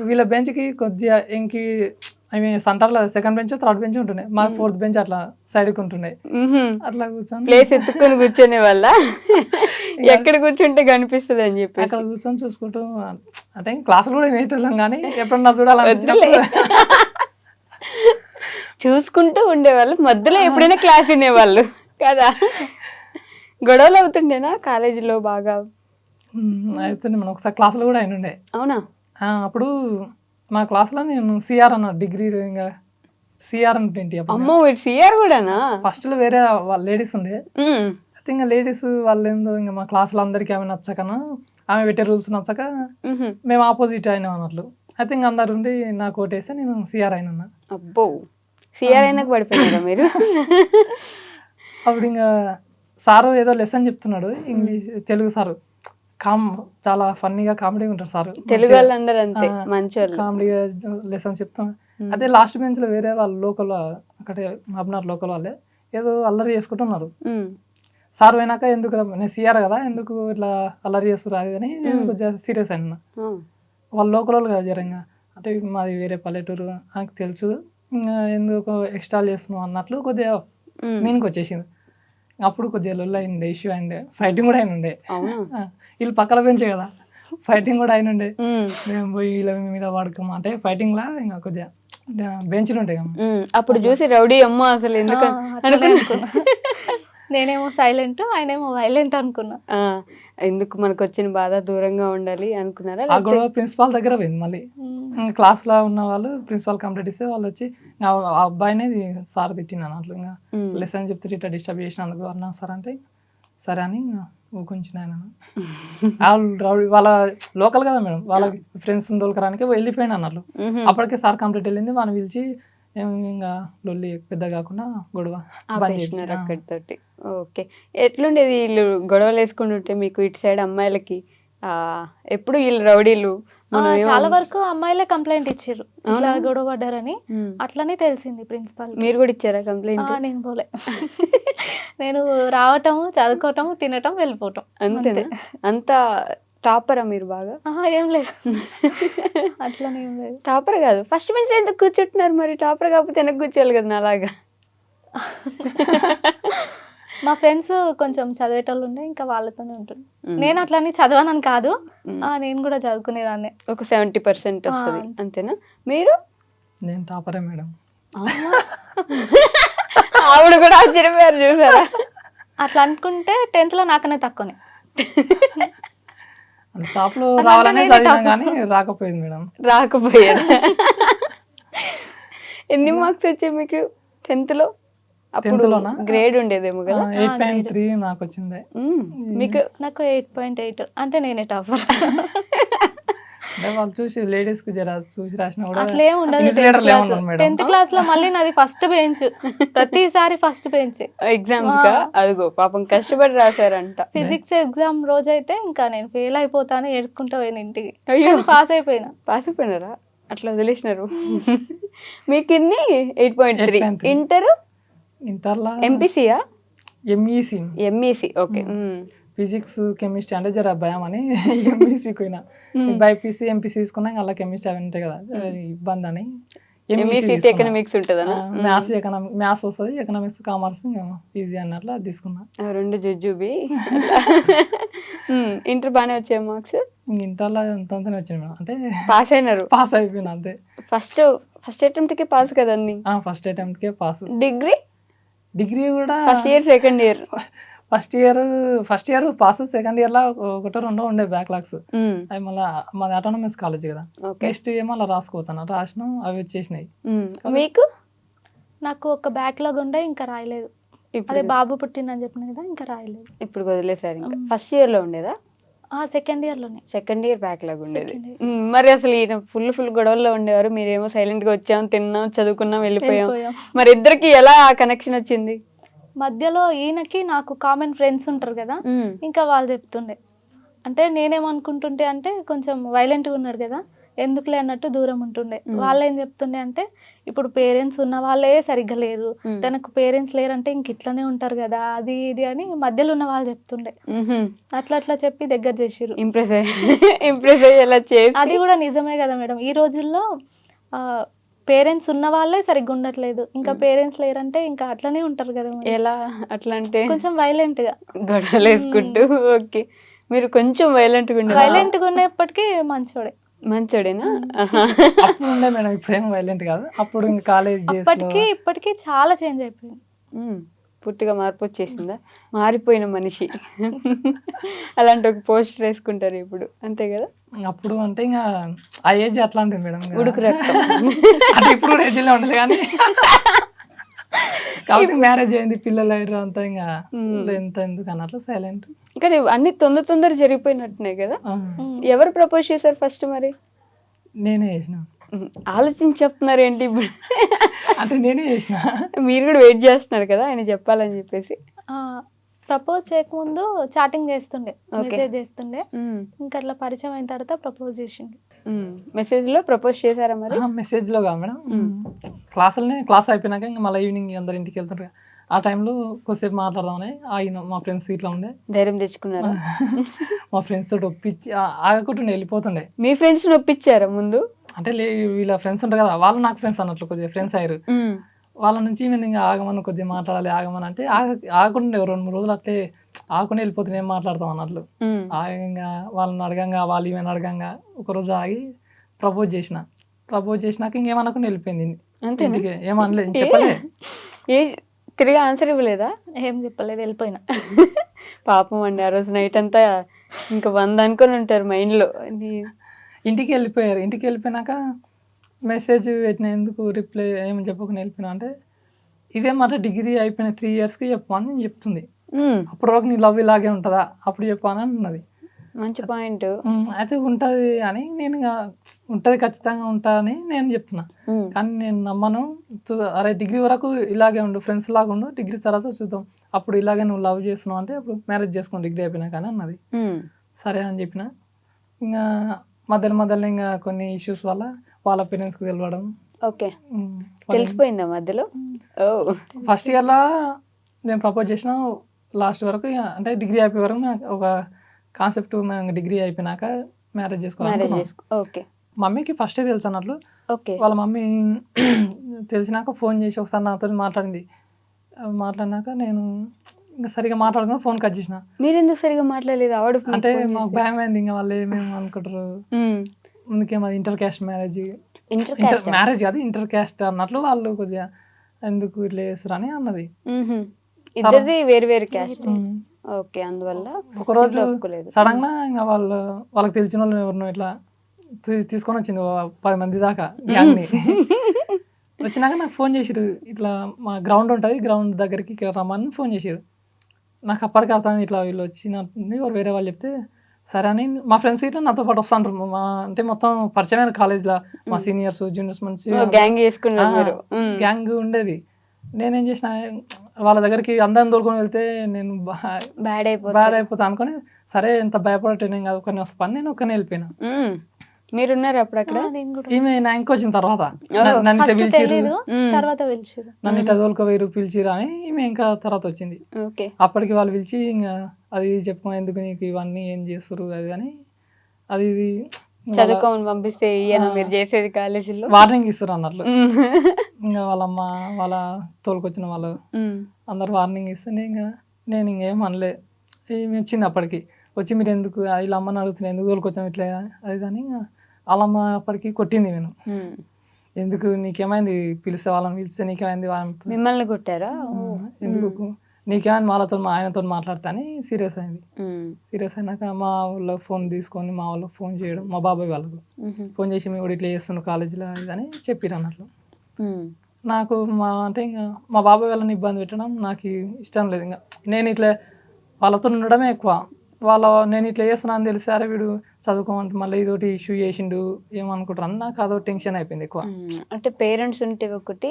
వీళ్ళ బెంచ్ కి కొద్దిగా ఇంకి సెంటర్ లో సెకండ్ బెంచ్ థర్డ్ బెంచ్ ఉంటున్నాయి, మా ఫోర్త్ బెంచ్ అట్లా సైడ్ కి ఉంటున్నాయి. అట్లా కూర్చొని ప్లేస్ ఎత్తుకొని కూర్చొనే వల్ల ఎక్కడ కూర్చుంటే కనిపిస్తుంది అని చెప్పి అక్కడ కూర్చొని చూసుకుంటూ, అంటే క్లాసులు కూడా వినేటోళ్ళం కానీ ఎప్పుడన్నా చూడాలి చూసుకుంటూ ఉండేవాళ్ళు. మధ్యలో ఎప్పుడైనా క్లాస్ వినేవాళ్ళు కదా. గొడవలు అవుతుండేనా కాలేజీలో బాగా? అవుతుండే, మనం ఒకసారి క్లాసులో కూడా అయిన ఉండే. అవునా? అప్పుడు మా క్లాస్లో నేను సిఆర్ అన్నా, డిగ్రీ ఇంకా సిఆర్ అంటే. అమ్మో, సిఆర్ కూడానా? ఫస్ట్ లో వేరే వాళ్ళ లేడీస్ ఉండే. అయితే ఇంకా లేడీస్ వాళ్ళు ఏందో ఇంకా మా క్లాస్లో అందరికి ఆమె నచ్చకనా, ఆమె పెట్టే రూల్స్ నచ్చక మేము ఆపోజిట్ అయినాం అన్నట్లు. అయితే ఇంకా అందరు ఉండి నాకు ఓటేస్తే నేను సిఆర్ అయినా. అబ్బో, సిఆర్ అయినాక పడిపోయారా మీరు? అప్పుడు ఇంకా సారు ఏదో లెసన్ చెప్తున్నాడు, ఇంగ్లీష్ తెలుగు సారు. చాలా ఫన్నీగా కామెడీగా ఉంటారు సార్. తెలుగు వాళ్ళందరూ అంతే మంచోళ్ళు, కామెడీగా లెసన్స్ చెప్తాం. అదే లాస్ట్ బెంచ్ లో వేరే వాళ్ళు లోకల్ అక్కడ మహబూబ్నగర్ లోకల్ వాళ్ళే ఏదో అల్లరి చేసుకుంటున్నారు. సార్ పోయినాక ఎందుకు నేను సిఆర్ కదా ఎందుకు ఇట్లా అల్లరి చేస్తున్నారు అది అని నేను కొద్దిగా సీరియస్ అయినా. వాళ్ళు లోకల్ వాళ్ళు కదా జరంగా, అంటే మాది వేరే పల్లెటూరు నాకు తెలుసు, ఇంకా ఎందుకు ఎక్స్ట్రా చేస్తున్నాం అన్నట్లు కొద్దిగా మీనికి వచ్చేసింది. అప్పుడు కొద్దిగా లొల్లు అయింది, ఇష్యూ అయింది, ఫైటింగ్ కూడా అయిన ఉండే. వీళ్ళు పక్కన బెంచే కదా, ఫైటింగ్ కూడా అయిన ఉండే. మేము పోయి వీళ్ళ మీద పడుకోమా అంటే ఫైటింగ్ లా ఇంకా కొద్దిగా బెంచ్లు ఉంటాయి కదా. అప్పుడు చూసి రౌడీ అమ్మ అసలు ఎందుకు నేనేమో సైలెంట్, ఆయనేమో వైలెంట్ అనుకున్నా. ఆ, ఎందుకు మనకు వచ్చిన బాధ దూరంగా ఉండాలి అనుకున్నారా? ఆ గొడవ ప్రిన్సిపాల్ దగ్గర పోయింది. మళ్ళీ క్లాస్లో ఉన్న వాళ్ళు ప్రిన్సిపాల్ కంప్లైంట్ ఇస్తే వాళ్ళు వచ్చి ఆ అబ్బాయినే సార్ తిట్టినాను అట్లా. ఇంకా లెసన్ చెప్తే ఇట్లా డిస్టర్బ్ చేసినందుకు అన్నా సార్ అంటే సరే అని ఊకుంచిన ఆయన. వాళ్ళ లోకల్ కదా మేడం, వాళ్ళ ఫ్రెండ్స్ దొరకడానికి వెళ్ళిపోయినా అన్నట్లు. అప్పటికే సార్ కంప్లైంట్ వెళ్ళింది, వాళ్ళని పిలిచి ఇంకా లొల్లి పెద్ద కాకుండా గొడవ ఆపేసినారు అక్కడితోటి. ఓకే, ఎట్లుండేది వీళ్ళు గొడవలు వేసుకుంటుంటే మీకు ఇటు సైడ్ అమ్మాయిలకి? ఎప్పుడు వీళ్ళు రౌడీలు? చాలా వరకు అమ్మాయిలే కంప్లైంట్ ఇచ్చారు ఇట్లా గొడవ పడ్డారని. అట్లనే తెలిసింది ప్రిన్సిపాల్. మీరు కూడా ఇచ్చారా కంప్లైంట్? నేను పోలే. నేను రావటం, చదువుకోవటం, తినటం, వెళ్ళిపోవటం అంతేనా? అంత టాపరా మీరు బాగా? ఏం లేదు, అట్లనే ఏం లేదు. టాపర్ కాదు, ఫస్ట్ బెంచ్ ఎందుకు కూర్చుంటున్నారు మరి? టాపర్ కాకపోతే వెనక్కి కూర్చోవాలి కదా నాలాగా. మా ఫ్రెండ్స్ కొంచెం చదివేటోళ్ళు ఉండే, ఇంకా వాళ్ళతోనే ఉంటుంది. నేను అట్లని చదవనని కాదు, నేను కూడా చదువుకునేదాన్ని. ఒక 70% వస్తుంది అంతేనా? మీరు? నేను టాపరే మేడం. ఆవిడ కూడా ఆశ్చర్యపోయారు చూసారా? అట్లా అనుకుంటే 10th లో నాకనే తక్కువనే. టాప్ లో రావాలనే చదివినా కానీ రాకపోయింది మేడం. రాకపోయారు. ఎన్ని మార్క్స్ వచ్చాయి మీకు 10th లో? అప్పుడు గ్రేడ్ ఉండేదేమో కదా? 8.3 నాకు వచ్చింది. మీకు? నాకు 8.8. అంటే నేనే టాపర్. వాళ్ళు చూసి లేడీస్ కి జర చూసి రాసినా కూడా అట్లేం ఉండదు. 10th క్లాస్ లో మళ్ళీ నాది ఫస్ట్ బెంచ్, ప్రతిసారి ఫస్ట్ బెంచ్. ఎగ్జామ్స్ గా అదిగో పాపం కష్టపడి రాశారంట. ఫిజిక్స్ ఎగ్జామ్ రోజు అయితే ఇంకా నేను ఫెయిల్ అయిపోతాను ఏడుకుంటా పోయిన ఇంటికి. పాస్ అయిపోయినా. పాస్ అయిపోయినారా? అట్లా వదిలేసినారు. మీకు ఇన్ని 8.3. ఇంటర్లో ఎంపీసీయా? ఎంఈసీ. ఓకే. ఫిజిక్స్ కెమిస్ట్రీ అంటే జర భయం అని ఎంఈసీ పోయినా. బైపీసీ ఎంపీసీ తీసుకున్నా అలా కెమిస్ట్రీ అవి ఉంటాయి కదా, ఇబ్బంది అని ఎకనామిక్స్ ఉంటుందా? మ్యాథ్స్ వస్తుంది, ఎకనామిక్స్ కామర్స్ ఈజీ అన్నట్లు అది తీసుకున్నా. రెండు జుజుబి. ఇంటర్ బాగానే వచ్చాయి మార్క్స్? ఇంటర్లో అంతంతనే వచ్చింది మేడం. అంటే పాస్ అయినారు? పాస్ అయిపోయినా అంతే. ఫస్ట్ అటెంప్ట్ కే పాస్ కదండి? ఫస్ట్ అటెంప్ట్ కే పాస్. డిగ్రీ కూడా first year second year? First year pass, second year లో ఒకటో రెండో ఉండే బ్యాక్లాగ్స్. అవి మళ్ళీ మాది ఆటోనమస్ కాలేజ్ కదా, నెక్స్ట్ ఏమో అలా రాసుకోవచ్చు అన్నట్టు రాసినాం, అవి వచ్చేసినాయి. మీకు? నాకు ఒక బ్యాక్లాగ్ ఉండే, ఇంకా రాయలేదు. అదే బాబు పుట్టిందని చెప్పిన కదా, ఇంకా రాయలేదు. ఇప్పుడు వదిలేసారు. ఇంకా ఫస్ట్ ఇయర్ లో ఉండేదా? సెకండ్ ఇయర్ లోనే. సెకండ్ ఇయర్ బ్యాక్లాగ్ ఉండేది. మరి అసలు ఈయన ఫుల్ గొడవల్లో ఉండేవారు, మీరేమో సైలెంట్ గా వచ్చాం, తిన్నాం, చదువుకున్నాం, వెళ్ళిపోయాం. మరి ఇద్దరికి ఎలా ఆ కనెక్షన్ వచ్చింది? మధ్యలో ఈయనకి నాకు కామన్ ఫ్రెండ్స్ ఉంటారు కదా, ఇంకా వాళ్ళు చెప్తుండే. అంటే నేనేమనుకుంటుంటే, అంటే కొంచెం వైలెంట్గా ఉన్నాడు కదా, ఎందుకులే అన్నట్టు దూరం ఉంటుండే. వాళ్ళు ఏం చెప్తుండే అంటే, ఇప్పుడు పేరెంట్స్ ఉన్న వాళ్ళే సరిగ్గా లేరు, తనకు పేరెంట్స్ లేరంటే ఇంక ఇట్లనే ఉంటారు కదా, అది ఇది అని మధ్యలో ఉన్న వాళ్ళు చెప్తుండే. అట్లా చెప్పి దగ్గర చేసిరు. ఇంప్రెస్ అయ్యేలా చేసి. అది కూడా నిజమే కదా మేడం, ఈ రోజుల్లో పేరెంట్స్ ఉన్న వాళ్ళే సరిగ్గా ఉండట్లేదు, ఇంకా పేరెంట్స్ లేరంటే ఇంకా అట్లనే ఉంటారు కదా. ఎలా అట్లా అంటే? కొంచెం వైలెంట్ గా గొడవలు వేసుకుంటూ. ఓకే, మీరు కొంచెం వైలెంట్ గా ఉన్నప్పటికీ మంచోడేనా? అప్పుడు ఉండే మేడం, ఇప్పుడేం వైలెంట్ కాదు. అప్పుడు ఇంకా కాలేజ్ ఇప్పటికీ చాలా చేంజ్ అయిపోయింది. పూర్తిగా మార్పు వచ్చేసిందా? మారిపోయిన మనిషి. అలాంటి ఒక పోస్టర్ వేసుకుంటారు ఇప్పుడు, అంతే కదా? అప్పుడు అంటే ఇంకా ఆ ఏజ్ అట్లాంటిది మేడం, ఉడుకు రక్తం. అంటే ఇప్పుడు కూడా ఏజ్లో ఉండదు కానీ, కాబట్టి మ్యారేజ్ అయింది, పిల్లలు అయ్యారు, అంతా ఇంకా ఎంత ఎందుకు అన్నట్లు సైలెంట్. కానీ అన్ని తొందర జరిగిపోయినట్టున్నాయి కదా. ఎవరు ప్రపోజ్ చేశారు ఫస్ట్? మరి నేనే చేసిన. ఆలోచించి చెప్తున్నారు ఏంటి ఇప్పుడు? అంటే నేనే చేసిన. మీరు కూడా వెయిట్ చేస్తున్నారు కదా ఆయన చెప్పాలని చెప్పేసి. ప్రపోజ్ చేయకముందు చాటింగ్ చేస్తుండే, మెసేజ్ చేస్తుండే, ఇంకా అట్లా పరిచయం అయిన తర్వాత ప్రపోజ్ చేసింది. మెసేజ్ లో ప్రపోజ్ చేశారా మరి? మెసేజ్ లో కాదు మేడం, క్లాస్ అయిపోయినాక ఇంకా మళ్ళీ ఈవినింగ్ అందరు ఇంటికి వెళ్తుంటారు, ఆ టైంలో కొద్దిసేపు మాట్లాడదామని ఆగిన. మా ఫ్రెండ్స్ ఇట్లా ఉండే, ధైర్యం తెచ్చుకున్నారు. మా ఫ్రెండ్స్ తోటి ఒప్పించి ఆగకుంటుండే వెళ్ళిపోతుండే. మీ ఫ్రెండ్స్ ఒప్పించారా ముందు? అంటే వీళ్ళ ఫ్రెండ్స్ ఉంటారు కదా, వాళ్ళు నాకు ఫ్రెండ్స్ అన్నట్లు కొద్దిగా ఫ్రెండ్స్ అయ్యారు. వాళ్ళ నుంచి మేము ఇంకా ఆగమని, కొద్దిగా మాట్లాడాలి ఆగమని అంటే ఆగకుండా 2-3 రోజులు అట్లే ఆగకుండా వెళ్ళిపోతుంది, ఏం మాట్లాడతాం అన్నట్లు. ఆగంగా వాళ్ళని అడగంగా, వాళ్ళు ఈమెను అడగంగా ఒకరోజు ఆగి ప్రపోజ్ చేసినాక ఇంకేమనకుండా వెళ్ళిపోయింది. అంతే, ఏమనలేదు, చెప్పలే. తిరిగి ఆన్సర్ ఇవ్వలేదా? ఏం చెప్పలేదు, వెళ్ళిపోయినా. పాపం అండి, ఆ రోజు నైట్ అంతా ఇంకా 100 అనుకొని ఉంటారు మైండ్లో. ఇంటికి వెళ్ళిపోయారు. ఇంటికి వెళ్ళిపోయినాక మెసేజ్ పెట్టిన, ఎందుకు రిప్లై ఏమని చెప్పకుండా వెళ్ళిపోయినా అంటే, ఇదే మాట డిగ్రీ అయిపోయిన 3 ఇయర్స్కి చెప్పు అని నేను చెప్తుంది. అప్పటి వరకు నీ లవ్ ఇలాగే ఉంటుందా, అప్పుడు చెప్పాను అన్నది. మంచి పాయింట్. అయితే ఉంటుంది అని నేను ఉంటుంది, ఖచ్చితంగా ఉంటా అని నేను చెప్తున్నా. కానీ నేను నమ్మను. అరే డిగ్రీ వరకు ఇలాగే ఉండు, ఫ్రెండ్స్ లాగా ఉండు, డిగ్రీ తర్వాత చూద్దాం, అప్పుడు ఇలాగే నువ్వు లవ్ చేస్తున్నావు అంటే అప్పుడు మ్యారేజ్ చేసుకుని డిగ్రీ అయిపోయినా కానీ అన్నది. సరే అని చెప్పిన. ఇంకా మధ్యలో ఇంకా కొన్ని ఇష్యూస్ వల్ల వాళ్ళ పేరెంట్స్కి తెలవడం. ఓకే, తెలిసిపోయిందా మధ్యలో? ఫస్ట్ ఇయర్లో నేను ప్రపోజ్ చేసిన, లాస్ట్ వరకు అంటే డిగ్రీ అయిపోయే వరకు ఒక కాన్సెప్ట్, మేము డిగ్రీ అయిపోయినాక మ్యారేజ్ చేసుకోవాలి. ఓకే, మమ్మీకి ఫస్టే తెలుసు అన్నట్లు. ఓకే, వాళ్ళ మమ్మీ తెలిసినాక ఫోన్ చేసి ఒకసారి నాతో మాట్లాడింది. మాట్లాడినాక నేను ఇంకా సరిగా మాట్లాడుకుని ఫోన్ కట్ చేసిన. మీరు ఎందుకు సరిగా మాట్లాడలేదు? ఆవిడ అంటే మాకు భయం అయింది, ఇంకా వాళ్ళు ఏమేమి అనుకుంటారు, ముందుకేమో ఇంటర్ క్యాస్ట్ మ్యారేజ్, మ్యారేజ్ కాదు ఇంటర్ క్యాస్ట్ అన్నట్లు వాళ్ళు కొద్దిగా ఎందుకు ఇట్లా చేస్తారు అని అన్నది. ఇద్దరిది వేరు వేరు క్యాస్ట్. ఓకే, అందువల్ల ఒకరోజు సడన్ గా ఇంకా వాళ్ళకి తెలిసిన వాళ్ళు ఎవరినో ఇట్లా తీసుకొని వచ్చింది 10 మంది దాకా గ్యాంగ్ని. వచ్చినాక నాకు ఫోన్ చేసిరు, ఇట్లా మా గ్రౌండ్ ఉంటుంది, గ్రౌండ్ దగ్గరికి ఇక్కడ రమ్మని ఫోన్ చేసిరు. నాకు అప్పటికి అర్థం ఇట్లా వీళ్ళు వచ్చినట్టు ఎవరు వేరే వాళ్ళు చెప్తే సరే అని మా ఫ్రెండ్స్ ఇట్లా నాతో పాటు వస్తుంటారు. మా అంటే మొత్తం పరిచయమైన కాలేజ్లో మా సీనియర్స్ జూనియర్స్ మంచి గ్యాంగ్ ఉండేది. నేనేం చేసిన, వాళ్ళ దగ్గరికి అందరిని తోలుకొని వెళ్తే నేను బ్యాడ్ అయిపోతా అనుకుని, సరే ఎంత భయపడటం కాదు, ఒకరిని వస్తాను నేను ఒక్కనే వెళ్ళిపోయినా. మీరున్నారు అప్పుడు అక్కడ? ఈమె నా ఇంకొచ్చిన తర్వాత నన్ను ఇట్లా తోలుకోవేరు పిలిచిరు అని ఈమె ఇంకా తర్వాత వచ్చింది. అప్పటికి వాళ్ళు పిలిచి ఇంకా అది చెప్పుకో, ఎందుకు నీకు ఇవన్నీ ఏం చేస్తారు అది అని, అది ఇది చదువుకోమని పంపిస్తే మీరు చేసేది కాలేజీలో వార్నింగ్ ఇస్తారు అన్నట్లు. ఇంకా వాళ్ళమ్మ వాళ్ళ తోలుకొచ్చిన వాళ్ళు అందరు వార్నింగ్ ఇస్తే నేను ఇంకేం అనలే. ఏమి వచ్చింది అప్పటికి వచ్చి, మీరు ఎందుకు వీళ్ళ అమ్మని అడుగుతున్నా, ఎందుకు తోలుకొచ్చాం ఇట్లా అది కానీ వాళ్ళమ్మ అప్పటికి కొట్టింది. నేను ఎందుకు నీకేమైంది, పిలిస్తే వాళ్ళని పిలిస్తే నీకేమైంది, మిమ్మల్ని కొట్టారా, ఎందుకు నీకేమైంది వాళ్ళతో ఆయనతో మాట్లాడతా అని సీరియస్ అయింది. సీరియస్ అయినాక మా వాళ్ళ ఫోన్ తీసుకొని మా వాళ్ళకి ఫోన్ చేయడం, మా బాబాయ్ వాళ్ళకు ఫోన్ చేసి మేము కూడా ఇట్లా చేస్తున్నాం కాలేజీలో అని చెప్పిరు అన్నట్లు. నాకు అంటే ఇంకా మా బాబాయ్ వాళ్ళని ఇబ్బంది పెట్టడం నాకు ఇష్టం లేదు. ఇంకా నేను ఇట్లా వాళ్ళతో ఉండడమే ఎక్కువ. నేను ఇట్లా చేస్తున్నా అని తెలిసి, అరే వీడు చదువుకోమంటే మళ్ళీ ఇదోటి ఇష్యూ చేసిండు ఏమనుకుంటారు అని నాకు అదో టెన్షన్ అయిపోయింది ఎక్కువ. అంటే పేరెంట్స్ ఉంటే ఒకటి,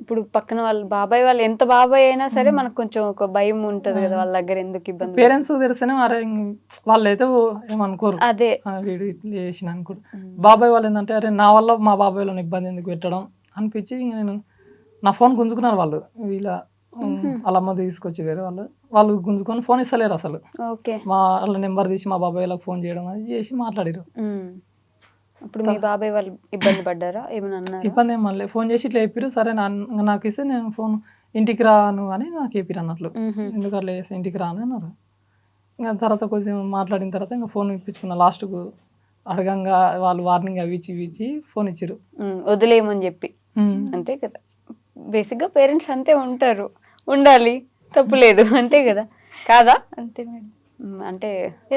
ఇప్పుడు పక్కన వాళ్ళు బాబాయ్ వాళ్ళు ఎంత బాబాయ్ అయినా సరే మనకు కొంచెం ఒక భయం ఉంటది కదా, వాళ్ళ దగ్గర ఎందుకు ఇబ్బంది. పేరెంట్స్ తెలిస్తేనే అరే వాళ్ళు అయితే ఏమనుకోరు, అదే వీడు ఇట్లా చేసిన అనుకోరు. బాబాయ్ వాళ్ళు ఏంటంటే, అరే నా వల్ల మా బాబాయ్ వాళ్ళని ఇబ్బంది ఎందుకు పెట్టడం అనిపించి ఇంకా నేను నా ఫోన్ గుంజుకున్నారు వాళ్ళు. వీళ్ళ వాళ్ళ అమ్మ తీసుకొచ్చి వేరే వాళ్ళు గుంజుకొని ఫోన్ ఇస్తలేరు అసలు. మా వాళ్ళ నెంబర్ తీసి మా బాబాయ్ వాళ్ళకి ఫోన్ చేయడం అది చేసి మాట్లాడారు. అప్పుడు మీ బాబాయ్ వాళ్ళు ఇబ్బంది పడ్డారా, ఏమన్నా అన్నారా? ఇబ్బంది ఏం మళ్ళీ ఫోన్ చేసి ఇట్లా చెప్పారు, సరే నాకు ఇస్తే నేను ఫోన్ ఇంటికి రాను అని నాకు చెప్పారు అన్నట్లు. ఎందుకు అట్లా చేస్తే ఇంటికి రాను అన్నారు. ఇంకా తర్వాత కొంచెం మాట్లాడిన తర్వాత ఇంకా ఫోన్ ఇప్పించుకున్నా. లాస్ట్కు అడగంగా వాళ్ళు వార్నింగ్ అవి ఇచ్చి ఫోన్ ఇచ్చారు, వదిలేయమని చెప్పి. అంతే కదా, బేసిక్గా పేరెంట్స్ అంతే ఉంటారు, ఉండాలి, తప్పులేదు, అంతే కదా కాదా? అంతే మేడం. అంటే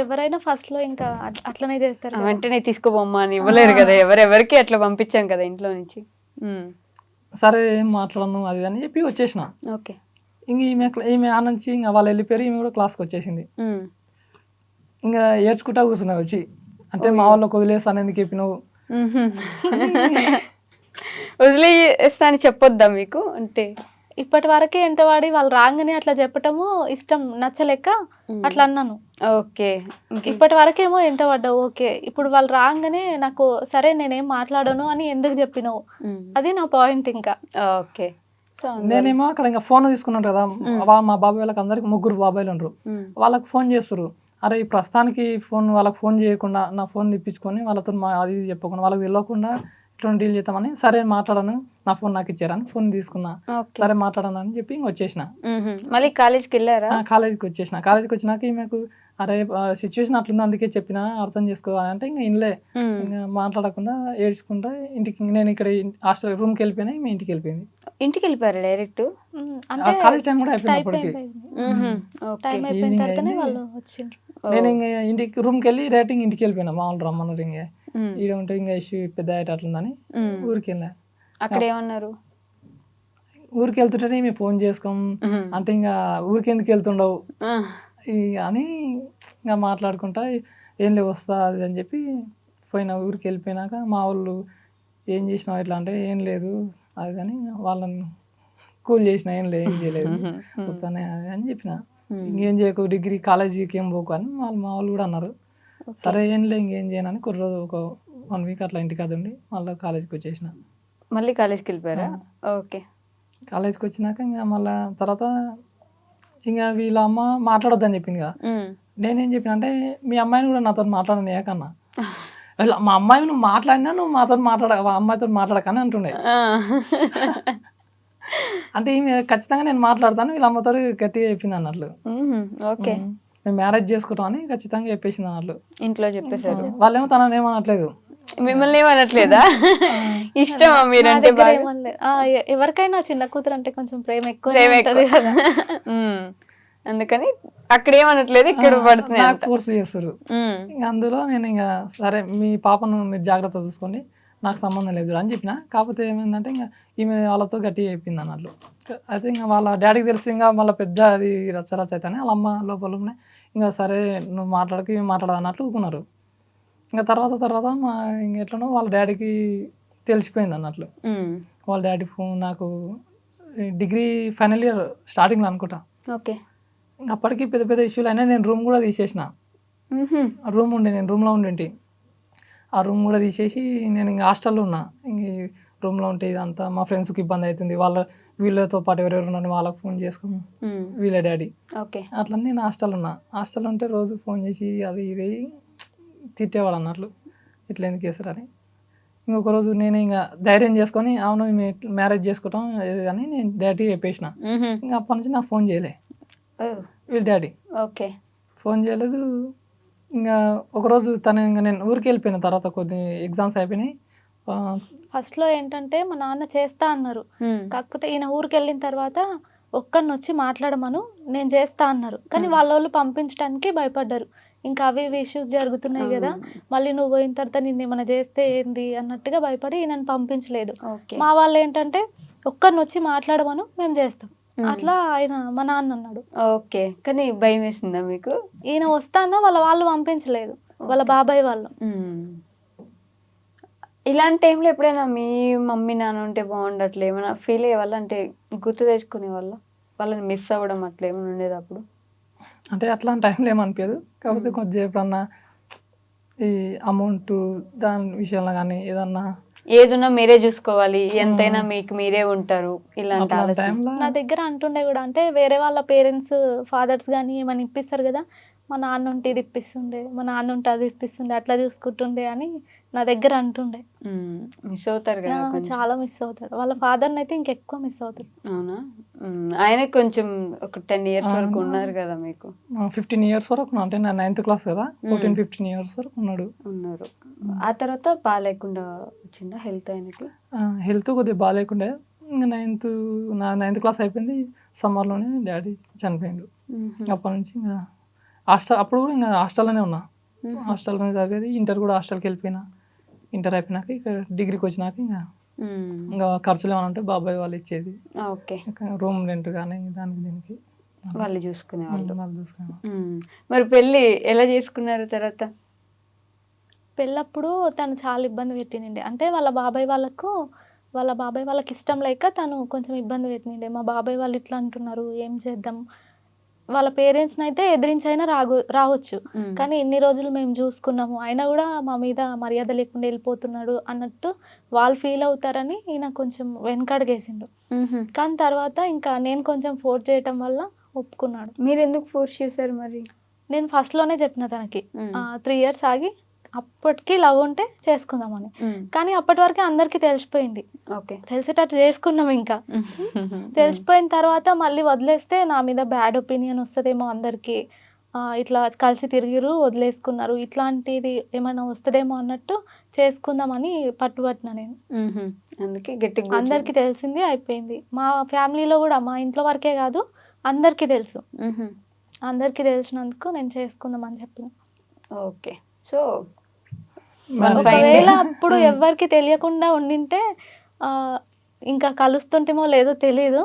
ఎవరైనా ఫస్ట్ లో ఇంకా అట్లనే చేస్తారు, వెంటనే తీసుకోబొమ్మా అని ఇవ్వలేరు కదా, ఎవరెవరికి అట్లా పంపించాం కదా ఇంట్లో నుంచి. సరే ఏం మాట్లాడను అది అని చెప్పి వచ్చేసిన. ఓకే, ఇంక ఈమె ఆ నుంచి ఇంకా వాళ్ళు వెళ్ళిపోయారు, ఈమె కూడా క్లాస్కి వచ్చేసింది. ఇంకా ఏడ్చుకుంటా కూర్చున్నా వచ్చి, అంటే మా వాళ్ళకి వదిలేస్తాను ఎందుకు చెప్పినావు, వదిలేస్తా అని చెప్పొద్దా మీకు? అంటే ఇప్పటి వరకే ఎంట వాడి వాళ్ళు రాగానే అట్లా చెప్పటము ఇష్టం నచ్చలేక అట్లా అన్నాను. ఓకే, ఇప్పటి వరకేమో ఎంట పడ్డావు. ఓకే, ఇప్పుడు వాళ్ళు రాగానే నాకు సరే నేనేం మాట్లాడను అని ఎందుకు చెప్పినావు, అది నా పాయింట్. ఇంకా ఓకే, నేనేమో అక్కడ ఇంకా ఫోన్ తీసుకున్నాను కదా, మా బాబాయ్ వాళ్ళకి అందరికి 3 బాబాయ్లు ఉండరు, వాళ్ళకి ఫోన్ చేస్తారు. అరే ఈ ప్రస్తుతానికి వాళ్ళకి ఫోన్ చేయకుండా నా ఫోన్ తెప్పించుకొని వాళ్ళతో అది చెప్పకుండా వాళ్ళకి తెలియకుండా ఇట్లా డీల్ చేద్దామని సరే మాట్లాడాను, నా ఫోన్ నాకు ఇచ్చారని ఫోన్ తీసుకున్నా, ఓకే. సరే మాట్లాడాను అని చెప్పి ఇంక వచ్చేసిన. మళ్ళీ కాలేజ్కి వెళ్ళారా? కాలేజీకి వచ్చేసిన. కాలేజీకి వచ్చినాక ఈమెకు అరే సిచ్యువేషన్ అట్లుంది అందుకే చెప్పిన అర్థం చేసుకో అని అంటే ఇంకా ఇన్లే ఇంకా మాట్లాడకుండా ఏడ్చుకుంటా ఇంటికి నేను ఇక్కడ హాస్టల్ రూమ్కి వెళ్ళిపోయినా ఈమె ఇంటికి వెళ్ళిపోయింది. ఇంటికి వెళ్ళిపోయారు డైరెక్ట్? అంటే కాలేజ్ టైం కూడా అయిపోయింది అప్పటికి. టైం అయిపోయిన ఈవినింగ్ తర్వాతనే అయింది. వాళ్ళు వచ్చిండ్రు. నేను ఇంకా ఇంటికి రూమ్కి వెళ్ళి డైరెక్ట్ ఇంటికి వెళ్ళిపోయినా. మామూలు రమ్మన్నారు ఇంకా ఈడ ఉంటే ఇంకా ఇష్యూ పెద్ద అయ్యేట అట్లుందని ఊరికి వెళ్ళా. అక్కడ ఏమన్నారు? ఊరికి వెళ్తుంటేనే మేము ఫోన్ చేసుకోం అంటే ఇంకా ఊరికి ఎందుకు వెళ్తుండవు అని ఇంకా మాట్లాడుకుంటా ఏం లేవు వస్తా అది అని చెప్పి పోయినా. ఊరికి వెళ్ళిపోయినాక మా వాళ్ళు ఏం చేసినావు ఇట్లా అంటే ఏం లేదు అది అని వాళ్ళని కూల్ చేసిన, ఏం లేదు ఏం చేయలేదు కూర్చొని అది అని చెప్పిన. ఇంకేం చేయకు డిగ్రీ కాలేజీకి ఏం పోకు అని మా వాళ్ళు కూడా అన్నారు. సరే ఏం లేదు ఇంకేం చేయనని కొన్ని రోజు ఒక 1 వీక్ అట్లా ఇంటికి అది ఉండి మళ్ళీ కాలేజీకి వచ్చేసిన. మళ్ళీ కాలేజ్కి వెళ్ళిపోయారా? ఓకే. కాలేజ్కి వచ్చినాక ఇంకా మళ్ళీ తర్వాత ఇంకా వీళ్ళ అమ్మ మాట్లాడొద్దని చెప్పింది కదా. నేనేం చెప్పిన అంటే మీ అమ్మాయిని కూడా నాతో మాట్లాడని ఏకన్నా, మా అమ్మాయి నువ్వు మాట్లాడినా నువ్వు మాతో అమ్మాయితో మాట్లాడకని అంటుండే. అంటే ఈమె ఖచ్చితంగా నేను మాట్లాడతాను వీళ్ళ అమ్మతో గట్టిగా చెప్పింది అన్నట్లు. ఓకే. మేము మ్యారేజ్ చేసుకుంటాం అని ఖచ్చితంగా చెప్పేసింది అన్నట్లు. ఇంట్లో చెప్పేశారు. వాళ్ళేమో తనని ఏమనట్లేదు. మిమ్మల్ని ఏమనట్లేదా? ఇష్టమా నా మీరంటే దగ్గర బాగా? ఏమనలేదు. ఎవరికైనా చిన్న కూతురు అంటే కొంచెం ప్రేమ ఎక్కువ ప్రేమ ఉంటది ఎక్కువ. కదా. అందుకని అక్కడ ఏమనట్లేదు, ఇక్కడ పడుతున్నాయి నాకు అంట. ఫోర్స్ చేస్తారు. ఇంకా అందులో నేను ఇంకా సరే మీ పాపను మీరు జాగ్రత్త చూసుకోండి నాకు సంబంధం లేదు అని చెప్పిన. కాకపోతే ఏమైందంటే ఇంకా ఈమె వాళ్ళతో గట్టిగా చెప్పింది అన్నట్లు. అయితే ఇంకా వాళ్ళ డాడీకి తెలిసి ఇంకా మళ్ళీ పెద్ద అది రచ్చరచ్చ అయితేనే వాళ్ళ అమ్మ లోపల ఇంకా సరే నువ్వు మాట్లాడక ఇవి మాట్లాడదు అన్నట్లు ఊకున్నారు. ఇంకా తర్వాత మా ఇంక ఎట్లనో వాళ్ళ డాడీకి తెలిసిపోయింది అన్నట్లు. వాళ్ళ డాడీ ఫోన్ నాకు డిగ్రీ ఫైనల్ ఇయర్ స్టార్టింగ్లో అనుకుంటా. ఓకే. ఇంకా అప్పటికి పెద్ద పెద్ద ఇష్యూలు అయినా నేను రూమ్ కూడా తీసేసిన. రూమ్ ఉండే నేను రూమ్లో ఉండేంటి. ఆ రూమ్ కూడా తీసేసి నేను ఇంకా హాస్టల్లో ఉన్నా. ఇంక రూమ్లో ఉంటే ఇదంతా మా ఫ్రెండ్స్కి ఇబ్బంది అవుతుంది, వీళ్ళతో పాటు ఎవరెవరు ఉన్నాను వాళ్ళకి ఫోన్ చేసుకోము వీళ్ళ డాడీ. ఓకే. అట్లా నేను హాస్టల్ ఉన్నా. హాస్టల్ ఉంటే రోజు ఫోన్ చేసి అది ఇది తిట్టేవాడు అన్నట్లు ఇట్లా ఎందుకు చేస్తారని. ఇంకొక రోజు నేను ఇంకా ధైర్యం చేసుకొని అవును మేము మ్యారేజ్ చేసుకుంటాం అని నేను డాడీ చెప్పేసిన. ఇంకా అప్పటి నుంచి నాకు ఫోన్ చేయలే వీళ్ళ డాడీ. ఓకే. ఫోన్ చేయలేదు. ఇంకా ఒకరోజు తను ఇంకా నేను ఊరికి వెళ్ళిపోయిన తర్వాత కొన్ని ఎగ్జామ్స్ అయిపోయినాయి. ఫస్ట్ లో ఏంటంటే మా నాన్న చేస్తా అన్నారు. కాకపోతే ఈయన ఊరికి వెళ్ళిన తర్వాత ఒక్కరిని వచ్చి మాట్లాడమను నేను చేస్తా అన్నారు. కానీ వాళ్ళ వాళ్ళు పంపించడానికి భయపడ్డారు. ఇంకా అవి ఇవి ఇష్యూస్ జరుగుతున్నాయి కదా, మళ్ళీ నువ్వు పోయిన తర్వాత నిన్ను ఏమైనా చేస్తే ఏంది అన్నట్టుగా భయపడి ఈయనను పంపించలేదు. మా వాళ్ళు ఏంటంటే ఒక్కరిని వచ్చి మాట్లాడమను మేము చేస్తాం అట్లా ఆయన మా నాన్న అన్నాడు. ఓకే. కానీ భయం వేసిందా మీకు? ఈయన వస్తానా వాళ్ళు పంపించలేదు, వాళ్ళ బాబాయ్ వాళ్ళు. ఇలాంటి టైంలో ఎప్పుడైనా మీ మమ్మీ నాన్న ఉంటే బాగుండట్లే ఏమైనా ఫీల్ అయ్యే వాళ్ళ, అంటే గుర్తు తెచ్చుకునే వాళ్ళ, వాళ్ళని మిస్ అవ్వడం అట్లా ఏమైనా ఉండేది అప్పుడు? అంటే అట్లాంటి టైంలో ఏమనిపించదు. కాకపోతే కొద్దిగా ఎప్పుడన్నా ఈ అమౌంట్ దాని విషయంలో కానీ ఏదన్నా ఏదున్నా మీరే చూసుకోవాలి, ఎంతైనా మీకు మీరే ఉంటారు ఇలాంటి ఆలోచన. టైంలో నా దగ్గర అంటుండే కూడా, అంటే వేరే వాళ్ళ పేరెంట్స్ ఫాదర్స్ కానీ ఏమైనా ఇప్పిస్తారు కదా, మా నాన్న ఉంటే ఇది ఇప్పిస్తుండే, మా నాన్న ఉంటే అది ఇప్పిస్తుండే, అట్లా చూసుకుంటుండే అని నా దగ్గర అంటుండే. మిస్ అవుతారు కదా కొంచెం. చాలా మిస్ అవుతాడు. వాళ్ళ ఫాదర్ని అయితే ఇంకెక్కువ మిస్ అవుతాడు. అవునా? ఆయన కొంచెం ఒక 10 years వరకు ఉన్నారు కదా మీకు? 15 years వరకు అంటే నా 9th క్లాస్ కదా, 14-15 years వరకు ఉన్నారు. ఆ తర్వాత బాగాలేకుండా వచ్చిందా హెల్త్ ఆయనకి? హెల్త్ కొద్దిగా బాగాలేకుండే. ఇంకా నా 9th క్లాస్ అయిపోయింది, సమ్మర్లోనే డాడీ చనిపోయిండు. అప్పటి నుంచి ఇంకా అప్పుడు కూడా ఇంకా హాస్టల్లోనే ఉన్నా. హాస్టల్లోనే చదివేది. ఇంటర్ కూడా హాస్టల్కి వెళ్ళిపోయినా. ఇంటర్ అయిపోయినాక ఇక డిగ్రీకి వచ్చినాక ఇంకా ఖర్చులు ఏమైనా ఉంటే బాబాయ్ వాళ్ళు ఇచ్చేది. ఓకే. రూమ్ రెంట్ కానీ దానికి దీనికి వాళ్ళు చూసుకునేవాళ్ళు. వాళ్ళు చూసుకునేవాళ్ళు. మరి పెళ్ళి ఎలా చేసుకున్నారు తర్వాత? పెళ్ళప్పుడు తను చాలా ఇబ్బంది పెట్టినండే. అంటే వాళ్ళ బాబాయ్ వాళ్ళకి ఇష్టం లేక తను కొంచెం ఇబ్బంది పెట్టినండే. మా బాబాయ్ వాళ్ళు ఇట్లా అంటున్నారు ఏం చేద్దాం, వాళ్ళ పేరెంట్స్ని అయితే ఎదిరించైనా రావచ్చు, కానీ ఇన్ని రోజులు మేము చూసుకున్నాము అయినా కూడా మా మీద మర్యాద లేకుండా వెళ్ళిపోతున్నాడు అన్నట్టు వాళ్ళు ఫీల్ అవుతారని ఈయన కొంచెం వెనకడుగేసిండు. కానీ తర్వాత ఇంకా నేను కొంచెం ఫోర్స్ చేయటం వల్ల ఒప్పుకున్నాడు. మీరు ఎందుకు ఫోర్స్ చేశారు మరి? నేను ఫస్ట్లోనే చెప్పిన తనకి 3 years ఆగి అప్పటికి లవ్ ఉంటే చేసుకుందామని. కానీ అప్పటి వరకే అందరికీ తెలిసిపోయింది. ఓకే. తెలిసేటట్టు చేసుకున్నాం ఇంకా. తెలిసిపోయిన తర్వాత మళ్ళీ వదిలేస్తే నా మీద బ్యాడ్ ఒపీనియన్ వస్తదేమో అందరికి, ఇట్లా కలిసి తిరిగిరు వదిలేసుకున్నారు, ఇట్లాంటిది ఏమైనా వస్తదేమో అన్నట్టు చేసుకుందామని పట్టుబట్టిన నేను. అందుకే గట్టిగా అందరికి తెలిసింది, అయిపోయింది. మా ఫ్యామిలీలో కూడా, మా ఇంట్లో వరకే కాదు అందరికీ తెలుసు. అందరికీ తెలిసినందుకు నేను చేసుకుందామని చెప్పిన. ఓకే. సో ఒకవేళ అప్పుడు ఎవరికి తెలియకుండా ఉండింటే ఇంకా కలుస్తుంటేమో లేదో తెలీదు,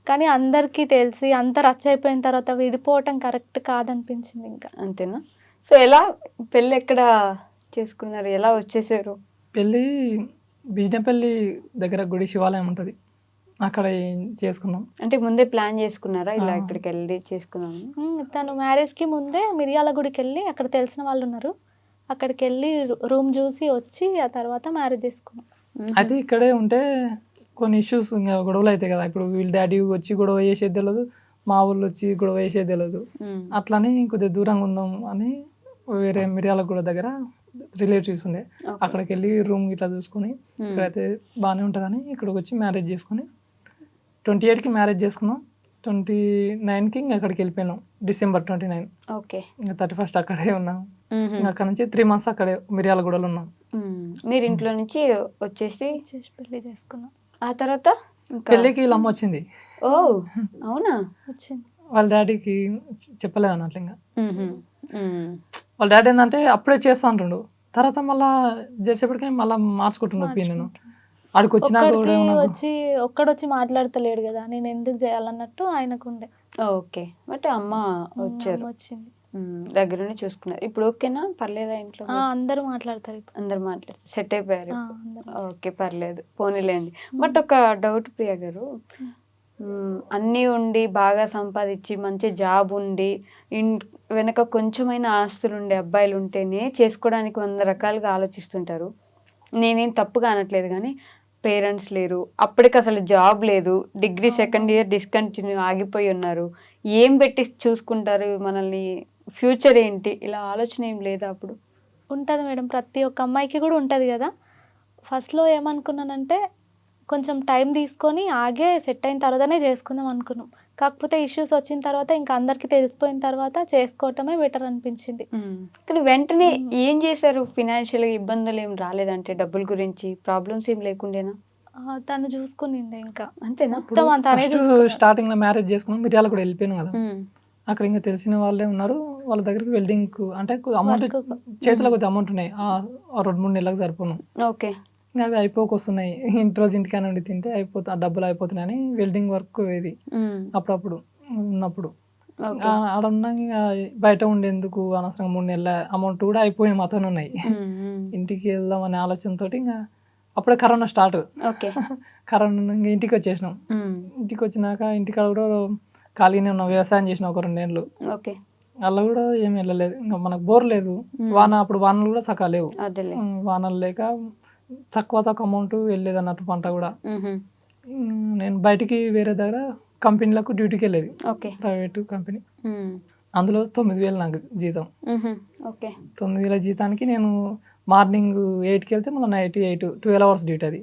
కానీ అందరికీ తెలిసి అంత రచ్చ అయిపోయిన తర్వాత విడిపోవటం కరెక్ట్ కాదనిపించింది ఇంకా. అంతేనా? సో ఎలా పెళ్ళి ఎక్కడ చేసుకున్నారు, ఎలా వచ్చేసారు? పెళ్ళి బిజినపల్లి దగ్గర గుడి శివాలయం ఉంటుంది, అక్కడ చేసుకున్నాం. అంటే ముందే ప్లాన్ చేసుకున్నారా ఇలా ఇక్కడికి వెళ్ళి చేసుకున్నాము? తను మ్యారేజ్కి ముందే మిరియాల గుడికి వెళ్ళి, అక్కడ తెలిసిన వాళ్ళు ఉన్నారు, అక్కడికి వెళ్ళి రూమ్ చూసి వచ్చి ఆ తర్వాత మ్యారేజ్ చేసుకున్నాం. అయితే ఇక్కడే ఉంటే కొన్ని ఇష్యూస్ ఇంకా గొడవలు అవుతాయి కదా. ఇప్పుడు వీళ్ళ డాడీ వచ్చి గొడవ చేసేది తెలియదు, మా ఊళ్ళు వచ్చి గొడవ చేసేది తెలియదు. అట్లని కొద్దిగా దూరంగా ఉందాం అని వేరే మిర్యాలగూడ దగ్గర రిలేటివ్స్ ఉండే, అక్కడికి వెళ్ళి రూమ్ ఇట్లా చూసుకొని ఇక్కడైతే బాగానే ఉంటుందని ఇక్కడికి వచ్చి మ్యారేజ్ చేసుకొని 28కి మ్యారేజ్ చేసుకున్నాం. 29కి ఇంకా అక్కడికి వెళ్ళిపోయినాం, December 29. ఓకే. ఇంకా 31st అక్కడే ఉన్నాం. ఇంకా అక్కడ నుంచి 3 months అక్కడే మిర్యాలగూడలో ఉన్నాం. మీరు ఇంట్లో నుంచి వచ్చేసి పెళ్లి చేసుకున్నాం. ఆ తర్వాత పెళ్ళికి వీళ్ళ అమ్మ వచ్చింది. ఓ అవునా? వచ్చింది. వాళ్ళ డాడీకి చెప్పలేదు అన్నట్లు. ఇంకా వాళ్ళ డాడీ ఏంటంటే అప్పుడే చేస్తా అంటుండు, తర్వాత మళ్ళా చేసేప్పటికే మళ్ళీ మార్చుకుంటుండు ఒపీనియన్. ఆడికి వచ్చినా కూడా ఒక్కడొచ్చి మాట్లాడతలేడు కదా, నేను ఎందుకు చేయాలన్నట్టు ఆయనకు ఉండే. ఓకే. బట్ అమ్మ వచ్చారు, వచ్చింది, దగ్గర నుండి చూసుకున్నారు. ఇప్పుడు ఓకేనా, పర్లేదా ఇంట్లో? అందరూ మాట్లాడతారు, అందరు మాట్లాడతారు, సెట్ అయిపోయారు. ఓకే, పర్లేదు, పోనీలేండి. బట్ ఒక డౌట్ ప్రియ గారు, అన్నీ ఉండి బాగా సంపాదించి మంచి జాబ్ ఉండి వెనక కొంచెమైనా ఆస్తులు ఉండే అబ్బాయిలు ఉంటేనే చేసుకోవడానికి 100 రకాలుగా ఆలోచిస్తుంటారు. నేనేం తప్పుగా అనట్లేదు, కానీ పేరెంట్స్ లేరు, అప్పటికి అసలు జాబ్ లేదు, డిగ్రీ 2nd year డిస్కంటిన్యూ ఆగిపోయి ఉన్నారు, ఏం పెట్టి చూసుకుంటారు మనల్ని, ఫ్యూచర్ ఏంటి, ఇలా ఆలోచన ఏం లేదా? అప్పుడు ఉంటుంది మేడం, ప్రతి ఒక్క అమ్మాయికి కూడా ఉంటుంది కదా. ఫస్ట్లో ఏమనుకున్నానంటే కొంచెం టైం తీసుకొని ఆగే సెట్ అయిన తర్వాతనే చేసుకుందాం అనుకున్నాం. కాకపోతే ఇష్యూస్ వచ్చిన తర్వాత ఇంకా అందరికీ తెలిసిపోయిన తర్వాత చేసుకోవటమే బెటర్ అనిపించింది. కానీ వెంటనే ఏం చేశారు? ఫినాన్షియల్గా ఇబ్బందులు ఏం రాలేదంటే, డబ్బుల గురించి ప్రాబ్లమ్స్ ఏం లేకుండేనా? తను చూసుకునిండే ఇంకా. అంతేనా? స్టార్టింగ్ లో మ్యారేజ్ చేసుకున్నాం, మిర్యాల కూడా వెళ్ళిపోయాను కదా. అక్కడ ఇంకా తెలిసిన వాళ్ళే ఉన్నారు, వాళ్ళ దగ్గరికి వెల్డింగ్ అంటే అమౌంట్ చేతిలో కొద్దిగా అమౌంట్ ఉన్నాయి, 2-3 నెలలకు సరిపోను. ఓకే. ఇంకా అవి అయిపోకొస్తున్నాయి, రోజు ఇంటికైనా ఉండి తింటే అయిపోతా, డబ్బులు అయిపోతున్నాయని వెల్డింగ్ వర్క్ ఇది అప్పుడప్పుడు ఉన్నప్పుడు. ఆడ ఉన్నా బయట ఉండేందుకు అనవసరంగా 3 నెలల అమౌంట్ కూడా అయిపోయి మాతోనే ఉన్నాయి. ఇంటికి వెళ్దాం అనే ఆలోచనతో ఇంకా అప్పుడే కరోనా స్టార్ట్. కరోనా ఇంటికి వచ్చేసినాం. ఇంటికి వచ్చినాక ఇంటికాడ కూడా ఖాళీనే ఉన్నాం, వ్యవసాయం చేసినాం ఒక 2 నెలలు. అలా కూడా ఏం వెళ్ళలేదు, ఇంకా మనకు బోర్ లేదు. అప్పుడు వానలు కూడా చక్కగా లేవు, వానలు లేక తక్కువ అమౌంట్ వెళ్ళేది అన్నట్టు పంట కూడా. నేను బయటికి వేరే దగ్గర కంపెనీలకు డ్యూటీకి వెళ్ళేది, ప్రైవేట్ కంపెనీ. అందులో 9,000 నాకు జీతం. 9,000 జీతానికి నేను మార్నింగ్ 8కి వెళ్తే మళ్ళీ నైట్ 8, 12 hours డ్యూటీ. అది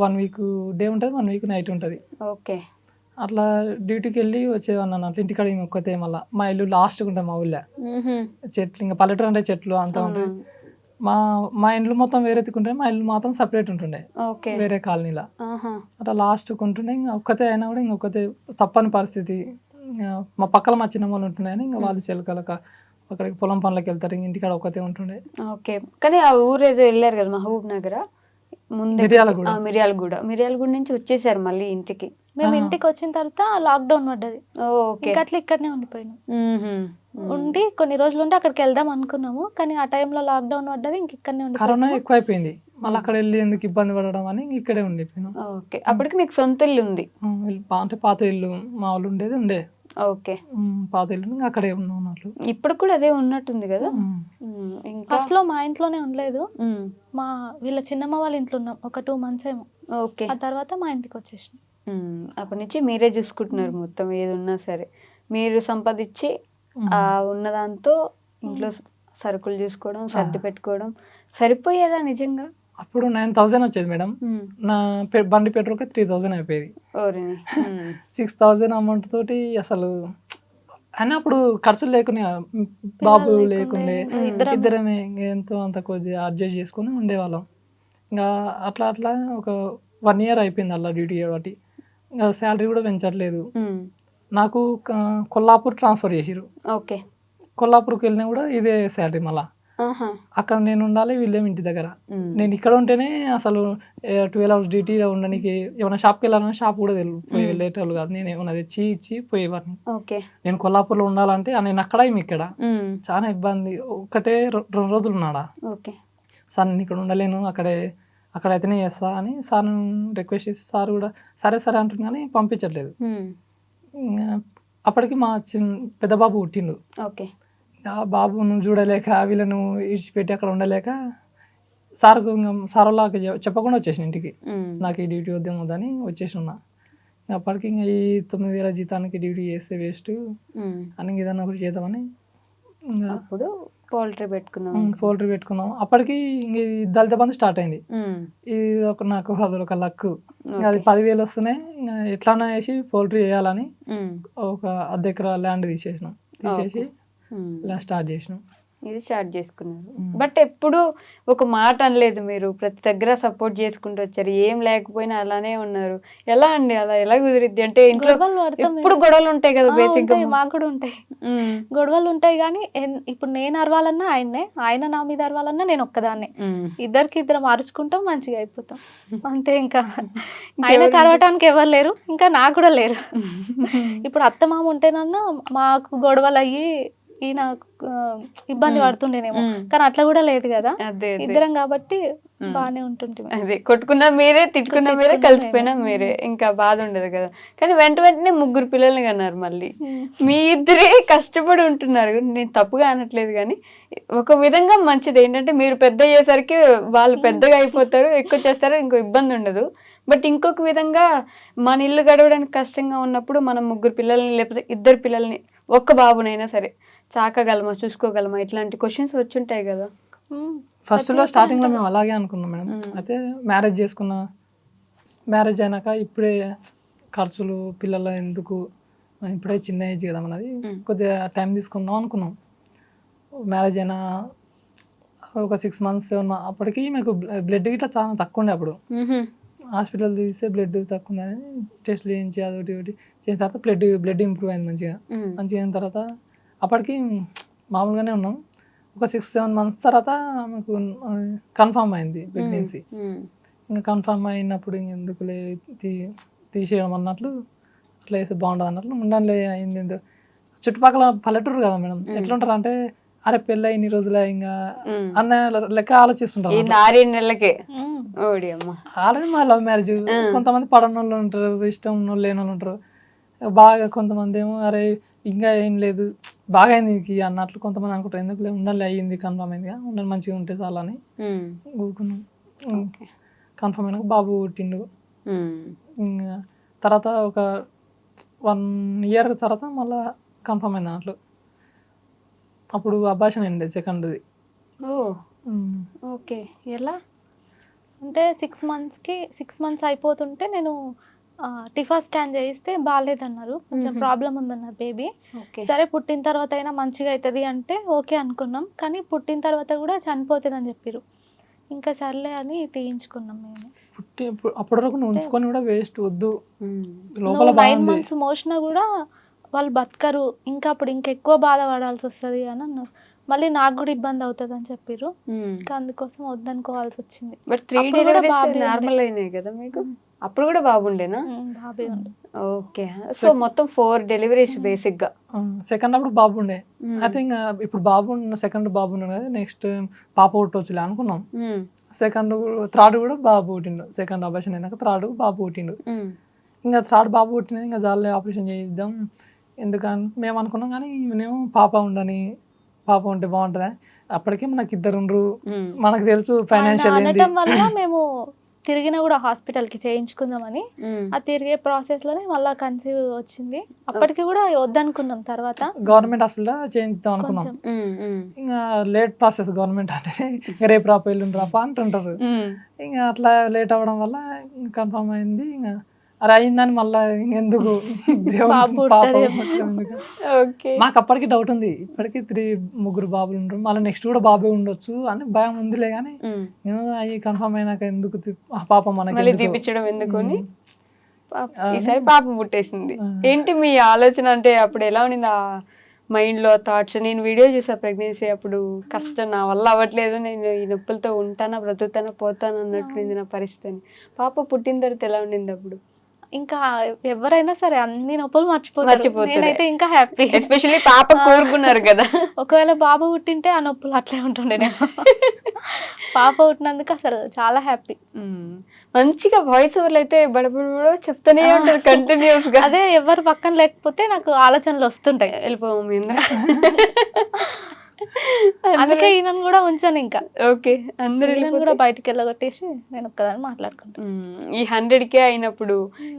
1 week డే ఉంటుంది, 1 week నైట్ ఉంటుంది. అట్లా డ్యూటీకి వెళ్ళి వచ్చేవాడిని అన్నట్లు. ఇంటికాడ ఒక్కతే, మళ్ళీ మా ఇల్లు లాస్ట్గా ఉంటుంది మా ఊళ్ళో. చెట్లు, ఇంకా పల్లెటూరు అంటే చెట్లు అంతా ఉంటుంది. మా ఇండ్లు మొత్తం వేరే తిక్కుంటే, మా ఇల్లు మాత్రం సపరేట్ ఉంటుండే వేరే కాలనీలో. అట్లా లాస్ట్ ఉంటుండే. ఇంకా ఒక్కతే అయినా కూడా ఇంకొకతే తప్పని పరిస్థితి. మా పక్కన మా చిన్న వాళ్ళు ఉంటుండే, ఇంకా వాళ్ళు చెలకలక అక్కడికి పొలం పనులకు వెళ్తారు, ఇంటికాడ ఒక్కతే ఉంటుండే. ఓకే. కానీ ఆ ఊరు ఏదో వెళ్ళారు కదా, మహబూబ్ నగర్ ముందు, మిర్యాలగూడ నుంచి వచ్చేసారు మళ్ళీ ఇంటికి. మేము ఇంటికి వచ్చిన తర్వాత లాక్డౌన్ పడ్డది, అట్లా ఇక్కడనే ఉండిపోయినాం. ఉండి కొన్ని రోజులు ఉండి అక్కడికి వెళ్దాం అనుకున్నాము, కానీ ఆ టైంలో లాక్డౌన్ పడ్డది, ఇంక ఇక్కడనే ఉండి. కరోనా ఎక్కువ అయిపోయింది, మళ్ళీ అక్కడ వెళ్ళి ఎందుకు ఇబ్బంది పడడం అని ఇక్కడే ఉండిపోయినాం. ఓకే. అప్పటికి మీకు సొంత ఇల్లు ఉంది? అంటే పాత ఇల్లు మా వాళ్ళు ఉండే. ఓకే. పాత ఇల్లు అక్కడే ఉన్నట్లు. ఇప్పుడు కూడా అదే ఉన్నట్టుంది కదా. ఫస్ట్ లో మా ఇంట్లోనే ఉండలేదు, మా వీళ్ళ చిన్నమ్మ వాళ్ళ ఇంట్లో ఉన్నాం ఒక 2 months ఏమో. ఓకే. ఆ తర్వాత మా ఇంటికి వచ్చేసిన. అప్పటి నుంచి మీరే చూసుకుంటున్నారు మొత్తం, ఏది ఉన్నా సరే మీరు సంపాదించి ఉన్నదాంతో ఇంట్లో సరుకులు చూసుకోవడం, సర్ది పెట్టుకోవడం సరిపోయేదా నిజంగా? అప్పుడు 9000 వచ్చేది మేడం. నా బండి పెట్రోల్కి 3000 అయిపోయేది. ఓరిని. 6000 అమౌంట్ తోటి అసలు అయినా అప్పుడు ఖర్చులు లేకునే, బాబు లేకుండే, ఇద్దరమే ఎంతో అంత కొద్దిగా అడ్జస్ట్ చేసుకుని ఉండేవాళ్ళం. ఇంకా అట్లా అట్లా ఒక 1 year అయిపోయింది అలా డ్యూటీ చేయబట్టి. ఇంకా శాలరీ కూడా పెంచట్లేదు. నాకు కొల్లాపూర్ ట్రాన్స్ఫర్ చేసిరు. ఓకే. కొల్లాపూర్కి వెళ్ళినా కూడా ఇదే శాలరీ మళ్ళా. అక్కడ నేను ఉండాలి, వీళ్ళేమి ఇంటి దగ్గర. నేను ఇక్కడ ఉంటేనే అసలు 12 hours డ్యూటీలో ఉండడానికి ఏమైనా షాప్కి వెళ్ళాలన్నా షాప్ కూడా వెళ్ళేటోళ్ళు కాదు. నేను ఏమైనా తెచ్చి ఇచ్చి పోయేవాడిని. నేను కొల్లాపూర్లో ఉండాలంటే నేను అక్కడ ఇక్కడ చాలా ఇబ్బంది. ఒకటే 2 రోజులు ఉన్నాడా. సార్ నేను ఇక్కడ ఉండలేను, అక్కడైతేనే చేస్తా అని సార్ రిక్వెస్ట్ చేసి సార్ కూడా సరే సరే అంటుంది కానీ పంపించట్లేదు. అప్పటికి మా పెద్ద బాబు పుట్టిండు. ఆ బాబును చూడలేక వీళ్ళను ఇడిచిపెట్టి అక్కడ ఉండలేక సార్ వాళ్ళకి చెప్పకుండా వచ్చేసిన ఇంటికి. నాకు ఈ డ్యూటీ వద్దని వచ్చేసిన. అప్పటికి ఇంకా ఈ 9000 జీతానికి డ్యూటీ చేస్తే వేస్ట్ అని ఏదన్నా ఒకటి చేద్దామని అప్పుడు పౌల్ట్రీ పెట్టుకున్నాం. అప్పటికి ఇంక దళిత బంధు స్టార్ట్ అయింది. ఇది నాకు అదొక లక్. అది 10,000 వస్తున్నాయి. ఇంకా ఎట్లా వేసి పౌల్ట్రీ చేయాలని ఒక 1/2 ఎకరా ల్యాండ్ తీసేసి ఇలా స్టార్ట్ చేసుకున్నారు. బట్ ఎప్పుడు ఒక మాట అనలేదు మీరు, ప్రతి దగ్గర సపోర్ట్ చేసుకుంటూ వచ్చారు, ఏం లేకపోయినా అలానే ఉన్నారు. ఎలా అండి అలా ఎలా కుదిరిద్ది? అంటే ఇంట్లో ఎప్పుడు గొడవలు ఉంటాయి కదా, బేసిక్ మాకు కూడా ఉంటాయి గొడవలు ఉంటాయి. కానీ ఇప్పుడు నేను అరవాలన్నా ఆయన్నే, ఆయన నా మీద అరవాలన్నా నేను ఒక్కదాన్నే. ఇద్దరం అరుచుకుంటాం, మంచిగా అయిపోతాం అంతే. ఇంకా ఆయనకు అరవటానికి ఎవరు లేరు, ఇంకా నాకు కూడా లేరు. ఇప్పుడు అత్తమామ ఉంటేనన్నా మాకు గొడవలు అయ్యి ఈయన ఇబ్బంది పడుతుండేనేమో, కానీ అట్లా కూడా లేదు కదా, ఇద్దరం కాబట్టి బాగానే ఉంటుంటే. అదే కొట్టుకున్నా మీరే, తిట్టుకున్నా మీరే, కలిసిపోయినా మీరే, ఇంకా బాధ ఉండదు కదా. కానీ వెంటనే 3 పిల్లల్ని కన్నారు. మళ్ళీ మీ ఇద్దరే కష్టపడి ఉంటున్నారు. నేను తప్పుగా అనట్లేదు, కానీ ఒక విధంగా మంచిది ఏంటంటే మీరు పెద్ద అయ్యేసరికి వాళ్ళు పెద్దగా అయిపోతారు, ఎక్కువ చేస్తారు, ఇంకో ఇబ్బంది ఉండదు. బట్ ఇంకొక విధంగా మన ఇల్లు గడవడానికి కష్టంగా ఉన్నప్పుడు మనం 3 పిల్లల్ని లేకపోతే 2 పిల్లల్ని, ఒక్క బాబునైనా సరే చాకగలమా, చూసుకోగలమా, ఇట్లాంటి క్వశ్చన్స్ వచ్చుంటాయి కదా. ఫస్ట్ లో స్టార్టింగ్ లో మేము అలాగే అనుకున్నాం మేడం. అయితే మ్యారేజ్ అయినాక ఇప్పుడే ఖర్చులు పిల్లల ఎందుకు, ఇప్పుడే చిన్న ఏజ్ కదా అన్నది, కొద్దిగా టైం తీసుకుందాం అనుకున్నాం. మ్యారేజ్ అయినా ఒక 6 months 7 months అప్పటికి మీకు బ్లడ్ ఇట్లా చాలా తక్కువ ఉండే. అప్పుడు హాస్పిటల్ చూస్తే బ్లడ్ తక్కువ ఉందని టెస్ట్లు చేయించి అదొకటి చేసిన తర్వాత బ్లడ్ ఇంప్రూవ్ అయింది మంచిగా అయిన తర్వాత అప్పటికి మామూలుగానే ఉన్నాం. ఒక 6-7 months తర్వాత మాకు కన్ఫర్మ్ అయింది ప్రెగ్నెన్సీ. ఇంకా కన్ఫర్మ్ అయినప్పుడు ఇంకెందుకులే తీసేయడం అన్నట్లు, అట్లా వేస్తే బాగుంటుంది అన్నట్లు ఉండాలి అయింది. చుట్టుపక్కల పల్లెటూరు కదా మేడం, ఎట్లుంటారు అంటే అరే పెళ్ళి ఇన్ని రోజులే ఇంకా అన్న లెక్క ఆలోచిస్తుంటారు. 6 నెలలకే ఆల్రెడీ మా లవ్ మ్యారేజ్. కొంతమంది పడని వాళ్ళు ఉంటారు, ఇష్టం ఉన్నోళ్ళు లేని వాళ్ళు ఉంటారు. బాగా కొంతమంది ఏమో అరే ఇంకా ఏం లేదు బాగా అయింది అన్నట్లు కొంతమంది అనుకుంటారు. ఎందుకు ఉండాలి అయ్యింది, కన్ఫర్మ్ అయిందిగా, ఉండాలి మంచిగా ఉంటే చాలని ఊరుకున్నాం. కన్ఫర్మ్ అయినాక బాబు పుట్టిండు. ఇంకా తర్వాత ఒక 1 year తర్వాత మళ్ళీ కన్ఫర్మ్ అయింది అన్నట్లు. అప్పుడు అబార్షన్ అయింది సెకండ్ది. ఓకే. ఎలా అంటే 6 months అయిపోతుంటే నేను టిఫా స్కాన్ చేయిస్తే బాగాలేదన్నారు, కొంచెం ప్రాబ్లం ఉందన్నారు బేబీ. సరే పుట్టిన తర్వాత అయినా మంచిగా అవుతుంది అంటే ఓకే అనుకున్నాం. కానీ పుట్టిన తర్వాత కూడా చనిపోతుంది అని చెప్పారు. ఇంకా సర్లే అని తీయించుకున్నాం మేము. అప్పటి వరకు ఉంచుకొని కూడా వేస్ట్, వద్దు. 9 months మోసినా కూడా వాళ్ళు బతకరు, ఇంకా అప్పుడు ఇంకెక్కువ బాధపడాల్సి వస్తుంది అని అన్నారు. మళ్ళీ నాకు కూడా ఇబ్బంది అవుతుంది అని చెప్పారు. అందుకోసం వద్దనుకోవాల్సి వచ్చింది. బట్ 3 డెలివరీస్ నార్మల్ అయినాయి కదా మీకు? అప్పుడు కూడా బాబుండేనా? బాబే ఉండే. ఓకే. సో మొత్తం 4 డెలివరీస్ బేసిక్ గా. సెకండ్ అప్పుడు బాబు ఉండే. అయితే ఇంకా ఇప్పుడు సెకండ్ బాబు ఉన్నాడు కదా, నెక్స్ట్ పాప పుట్టొచ్చులే అనుకున్నాం. థర్డ్ కూడా బాబు పుట్టిండు. సెకండ్ ఆపరేషన్ అయినాక థర్డ్ బాబు పుట్టిండు. ఇంకా థర్డ్ బాబు పుట్టినది ఇంకా జాలే ఆపరేషన్ చేయిద్దాం ఎందుకని మేము అనుకున్నాం. కానీ మేము పాప ఉంటే బాగుంటుందా, అప్పటికే మనకి 2 ఉండరు, మనకు తెలుసు ఫైనాన్షియల్ అనటం వల్ల మేము తిరిగినా కూడా హాస్పిటల్కి చేయించుకుందామని ఆ తిరిగే ప్రాసెస్లోనే మళ్ళీ కన్సీవ్ వచ్చింది. అప్పటికి కూడా వద్దనుకున్నాం. తర్వాత గవర్నమెంట్ హాస్పిటల్ చేయించుదాం అనుకున్నాం. కొంచెం ఇంకా లేట్ ప్రాసెస్ గవర్నమెంట్ అంటే ఇంకా రేపు రాపా ఎల్లుండి రాపా అంటుంటారు. ఇంకా అట్లా లేట్ అవ్వడం వల్ల కన్ఫర్మ్ అయింది. ఇంకా అరే అయిందని మళ్ళీ ఇంకెందుకు బాబు పాప పుట్టదేమో. పుట్టడం ఎందుకు? ఓకే. మాకు అప్పటికి డౌట్ ఉంది, ఇప్పటికి 3 బాబులు ఉంటారు, మళ్ళీ నెక్స్ట్ కూడా బాబే ఉండొచ్చు అని భయం ఉందిలే. కానీ అవి కన్ఫర్మ్ అయినాక ఎందుకు ఆ పాప మళ్ళీ మనకి తీపిచ్చడం ఎందుకని ఈసారి పాప పుట్టేసింది. ఏంటి మీ ఆలోచన, అంటే అప్పుడు ఎలా ఉండింది ఆ మైండ్ లో థాట్స్? నేను వీడియో చూసా ప్రెగ్నెన్సీ అప్పుడు, కష్టం, నా వల్ల అవ్వట్లేదు, నేను ఈ నొప్పులతో ఉంటానా బ్రతుకుతానా పోతాను అన్నట్టు నా పరిస్థితి. పాప పుట్టిన తర్వాత ఎలా ఉండింది అప్పుడు? ఇంకా ఎవరైనా సరే అన్ని నొప్పులు మర్చిపోతారు. నేనైతే ఇంకా హ్యాపీ. ఎస్పెషల్లీ పాప కోరుకున్నారు కదా. ఒకవేళ బాబు పుట్టింటే ఆ నొప్పులు అట్లే ఉంటుండే. పాప పుట్టినందుకు అసలు చాలా హ్యాపీ. మంచిగా వాయిస్ ఓవర్లు అయితే బడబడ చెప్తానే ఉంటారు కంటిన్యూస్ గా. అదే ఎవరు పక్కన లేకపోతే నాకు ఆలోచనలు వస్తుంటాయి. వెళ్ళిపోము. అందుకే ఈయనను కూడా ఉంచాను. ఇంకా ఓకే, అందరూ కూడా బయటకు వెళ్ళగొట్టేసి నేను ఒక్కదాన్ని మాట్లాడుకుంటాను. ఈ 100K అయినప్పుడు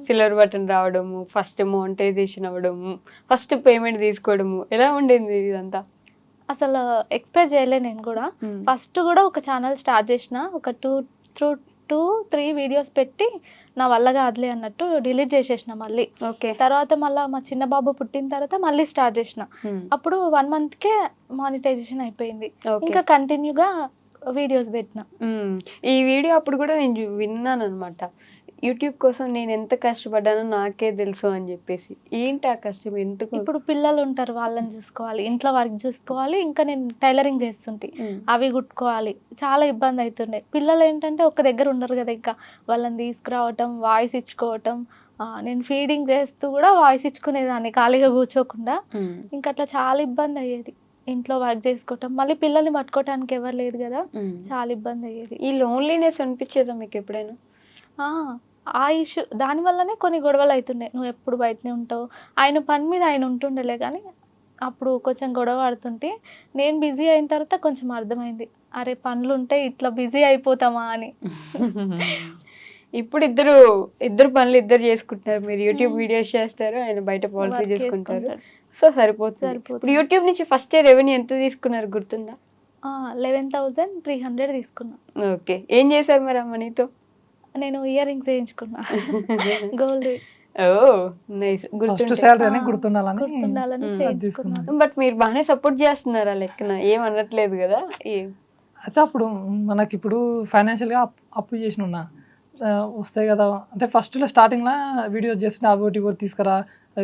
సిల్వర్ బటన్ రావడము, ఫస్ట్ మోనిటైజేషన్ అవ్వడము, ఫస్ట్ పేమెంట్ తీసుకోవడము, ఎలా ఉండేది ఇదంతా? అసలు ఎక్స్పెక్ట్ చేయలే నేను కూడా. ఫస్ట్ కూడా ఒక ఛానల్ స్టార్ట్ చేసిన, ఒక 2-3 వీడియోస్ పెట్టి నా వల్ల కాదులే అన్నట్టు డిలీట్ చేసేసిన మళ్ళీ. ఓకే. తర్వాత మళ్ళీ మా చిన్న బాబు పుట్టిన తర్వాత మళ్ళీ స్టార్ట్ చేసిన. అప్పుడు 1 monthకే మానిటైజేషన్ అయిపోయింది. ఇంకా కంటిన్యూగా వీడియోస్ పెట్టిన. ఈ వీడియో అప్పుడు కూడా నేను విన్నాను అనమాట, యూట్యూబ్ కోసం నేను ఎంత కష్టపడ్డానో నాకే తెలుసు అని చెప్పేసి. ఏంటి ఆ కష్టం ఎందుకు? ఇప్పుడు పిల్లలు ఉంటారు, వాళ్ళని చూసుకోవాలి, ఇంట్లో వర్క్ చూసుకోవాలి, ఇంకా నేను టైలరింగ్ చేస్తుంటే అవి కుట్టుకోవాలి, చాలా ఇబ్బంది అవుతుండే. పిల్లలు ఏంటంటే ఒక దగ్గర ఉండరు కదా, ఇంకా వాళ్ళని తీసుకురావటం, వాయిస్ ఇచ్చుకోవటం. నేను ఫీడింగ్ చేస్తూ కూడా వాయిస్ ఇచ్చుకునేదాన్ని ఖాళీగా కూర్చోకుండా. ఇంకా అట్లా చాలా ఇబ్బంది అయ్యేది. ఇంట్లో వర్క్ చేసుకోవటం, మళ్ళీ పిల్లల్ని పట్టుకోవటానికి ఎవరు లేదు కదా, చాలా ఇబ్బంది అయ్యేది. ఈ లోన్లీనెస్ అనిపించేదా మీకు ఎప్పుడైనా? ఆ ఇష్యూ దానివల్లనే కొన్ని గొడవలు అవుతుండే. నువ్వు ఎప్పుడు బయటనే ఉంటావు, ఆయన పని మీద ఆయన ఉంటుండలే. కానీ అప్పుడు కొంచెం గొడవ ఆడుతుంటే నేను బిజీ అయిన తర్వాత కొంచెం అర్థమైంది, అరే పనులు ఉంటే ఇట్లా బిజీ అయిపోతామా అని. ఇప్పుడు ఇద్దరు పనులు ఇద్దరు చేసుకుంటున్నారు. మీరు యూట్యూబ్ వీడియోస్ చేస్తారు, ఆయన బయట పౌల్ట్రీ చేసుకుంటారు. సో సరిపోతుంది. ఇప్పుడు యూట్యూబ్ నుంచి ఫస్ట్ రెవెన్యూ ఎంత తీసుకున్నారు గుర్తుందా? 11,300 తీసుకున్నా. ఓకే. ఏం చేశారు మరి ఆ మనీతో? నేను ఇయర్ రింగ్స్ చేయించుకున్నా, గోల్డ్. నైస్. గుర్తుండాలని చేయించుకున్నాను. బట్ మీరు బాగానే సపోర్ట్ చేస్తున్నారా లెక్కన? ఏం అనట్లేదు కదా? అయితే అప్పుడు మనకి ఇప్పుడు ఫైనాన్షియల్గా అప్పు చేసిన ఉన్నా వస్తాయి కదా. అంటే ఫస్ట్లో స్టార్టింగ్లో వీడియోస్ చేస్తుంటే అవి ఒకటి తీసుకురా,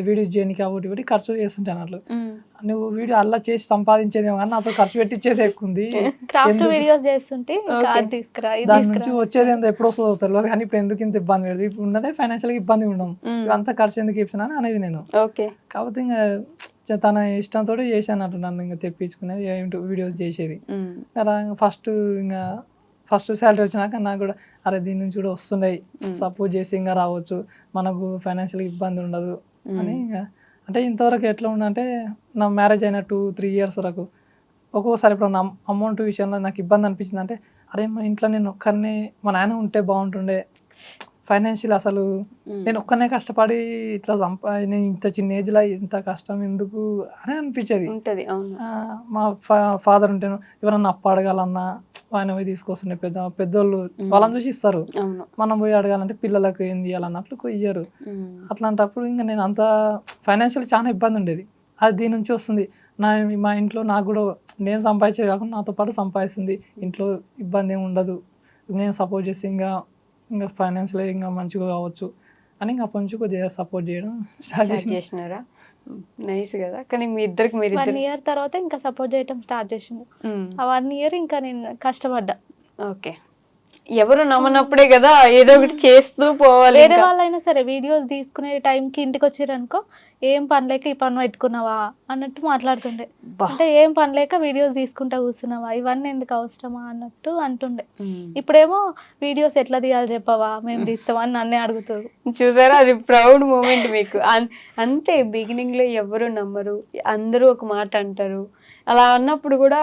వీడియోస్ చేయడానికి అవి ఒకటి ఖర్చు చేస్తుంటే అన్నట్లు. నువ్వు వీడియో అలా చేసి సంపాదించేదేమో కానీ నాతో ఖర్చు పెట్టించేది ఎక్కువ ఉంది. వీడియోస్ చేస్తుంటే దాని నుంచి వచ్చేది ఎంత ఎప్పుడు వస్తుందో తెలియదు. కానీ ఇప్పుడు ఎందుకు ఇంత ఇబ్బంది పెడదు, ఇప్పుడు ఉన్నదే ఫైనాన్షియల్గా ఇబ్బంది ఉండడం, అంతా ఖర్చు ఎందుకు ఇప్పినా అనేది నేను. కాకపోతే ఇంకా తన ఇష్టంతో చేశాను అన్నట్టు, నన్ను ఇంకా తెప్పించుకునేది ఏంటో వీడియోస్ చేసేది. అలా ఫస్ట్ శాలరీ వచ్చినాక నాకు కూడా అరే దీని నుంచి కూడా వస్తున్నాయి, సపోర్ట్ చేసి ఇంకా రావచ్చు, మనకు ఫైనాన్షియల్ ఇబ్బంది ఉండదు అని. ఇంకా అంటే ఇంతవరకు ఎట్లా ఉండంటే నా మ్యారేజ్ అయిన 2-3 years వరకు ఒక్కొక్కసారి ఇప్పుడు నా అమౌంట్ విషయంలో నాకు ఇబ్బంది అనిపించింది. అంటే అరే మా ఇంట్లో నేను ఒక్కరిని, మా నాయన ఉంటే బాగుంటుండే, ఫైనాన్షియల్ అసలు నేను ఒక్కనే కష్టపడి ఇట్లా నేను ఇంత చిన్న ఏజ్లో ఇంత కష్టం ఎందుకు అని అనిపించేది. మా ఫాదర్ ఉంటే ఎవరన్నా అప్పు అడగాలన్నా ఆయన పోయి తీసుకొస్తుండే, పెద్దోళ్ళు వాళ్ళని చూసి ఇస్తారు, మనం పోయి అడగాలంటే పిల్లలకు ఏం చేయాలన్నట్లు ఇయ్యరు. అట్లాంటప్పుడు ఇంకా నేను అంత ఫైనాన్షియల్ చాలా ఇబ్బంది ఉండేది. అది దీని నుంచి వస్తుంది. మా ఇంట్లో నాకు కూడా నేను సంపాదించేది కాకుండా నాతో పాటు సంపాదిస్తుంది, ఇంట్లో ఇబ్బంది ఏమి ఉండదు, నేను సపోర్ట్ చేసి ఇంకా ఫైనాన్షియల్ ఇంకా మంచిగా కావచ్చు అని ఇంకా అప్పటి నుంచి కొద్దిగా సపోర్ట్ చేయడం స్టార్ట్ చేసినారా? నైస్ కదా. కానీ మీ ఇద్దరికి 1 year తర్వాత ఇంకా సపోర్ట్ చేయడం స్టార్ట్ చేసింది. ఆ 1 year ఇంకా నేను కష్టపడ్డా. ఓకే. ఎవరు నమ్మనప్పుడే కదా ఏదో ఒకటి చేస్తూ పోవాలి. వేరే వాళ్ళైనా సరే వీడియోస్ తీసుకునే టైంకి ఇంటికి వచ్చారనుకో, ఏం పని లేక ఈ పని పెట్టుకున్నావా అన్నట్టు మాట్లాడుతుండే. అంటే ఏం పని లేక వీడియోస్ తీసుకుంటా కూర్చున్నావా, ఇవన్నీ ఎందుకు అవసరమా అన్నట్టు అంటుండే. ఇప్పుడేమో వీడియోస్ ఎట్లా తీయాలి చెప్పవా, మేము తీస్తామని నన్నే అడుగుతారు. చూసారా, అది ప్రౌడ్ మూమెంట్ మీకు. అంతే, బిగినింగ్ లో ఎవరు నమ్మరు, అందరూ ఒక మాట అంటారు. అలా అన్నప్పుడు కూడా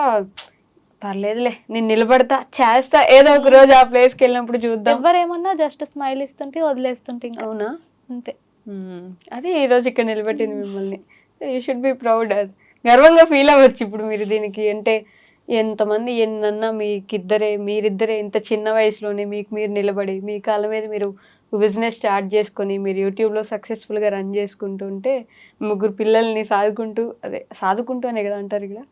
పర్లేదులే నేను నిలబడతా చేస్తా ఏదో ఒక రోజు ఆ ప్లేస్కి వెళ్ళినప్పుడు చూద్దాం. ఎవరేమన్నా జస్ట్ స్మైల్ ఇస్తుంటే వదిలేస్తుంటే ఇంకా అవునా? అంతే. అదే ఈ రోజు ఇక్కడ నిలబెట్టింది మిమ్మల్ని. You should be proud. అది గర్వంగా ఫీల్ అవ్వచ్చు ఇప్పుడు మీరు దీనికి. అంటే ఎంతమంది ఎన్నన్నా మీరిద్దరే ఇంత చిన్న వయసులోనే మీకు మీరు నిలబడి మీ కాళ్ళ మీద మీరు బిజినెస్ స్టార్ట్ చేసుకొని మీరు యూట్యూబ్లో సక్సెస్ఫుల్గా రన్ చేసుకుంటుంటే 3 పిల్లల్ని సాదుకుంటూ అనే కదా అంటారు ఇక్కడ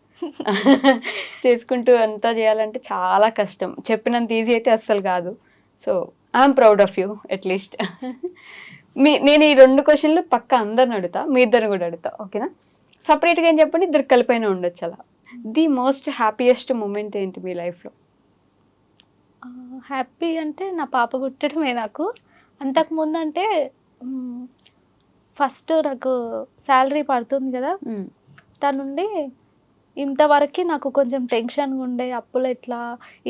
చేసుకుంటూ అంతా చేయాలంటే చాలా కష్టం. చెప్పినంత ఈజీ అయితే అస్సలు కాదు. So I'm proud of you at least. నేను ఈ 2 క్వశ్చన్లు పక్క అందరిని అడుగుతా, మీ ఇద్దరు కూడా అడుగుతా, ఓకేనా? సపరేట్గా ఏం చెప్పండి, ఇద్దరు కలిపైన ఉండొచ్చు. అలా ది మోస్ట్ హ్యాపీయెస్ట్ మూమెంట్ ఏంటి మీ లైఫ్లో? హ్యాపీ అంటే నా పాప పుట్టడమే నాకు. అంతకుముందు అంటే ఫస్ట్ నాకు శాలరీ పడుతుంది కదా, తనుండి ఇంతవరకు నాకు కొంచెం టెన్షన్గా ఉండే, అప్పులు ఎట్లా,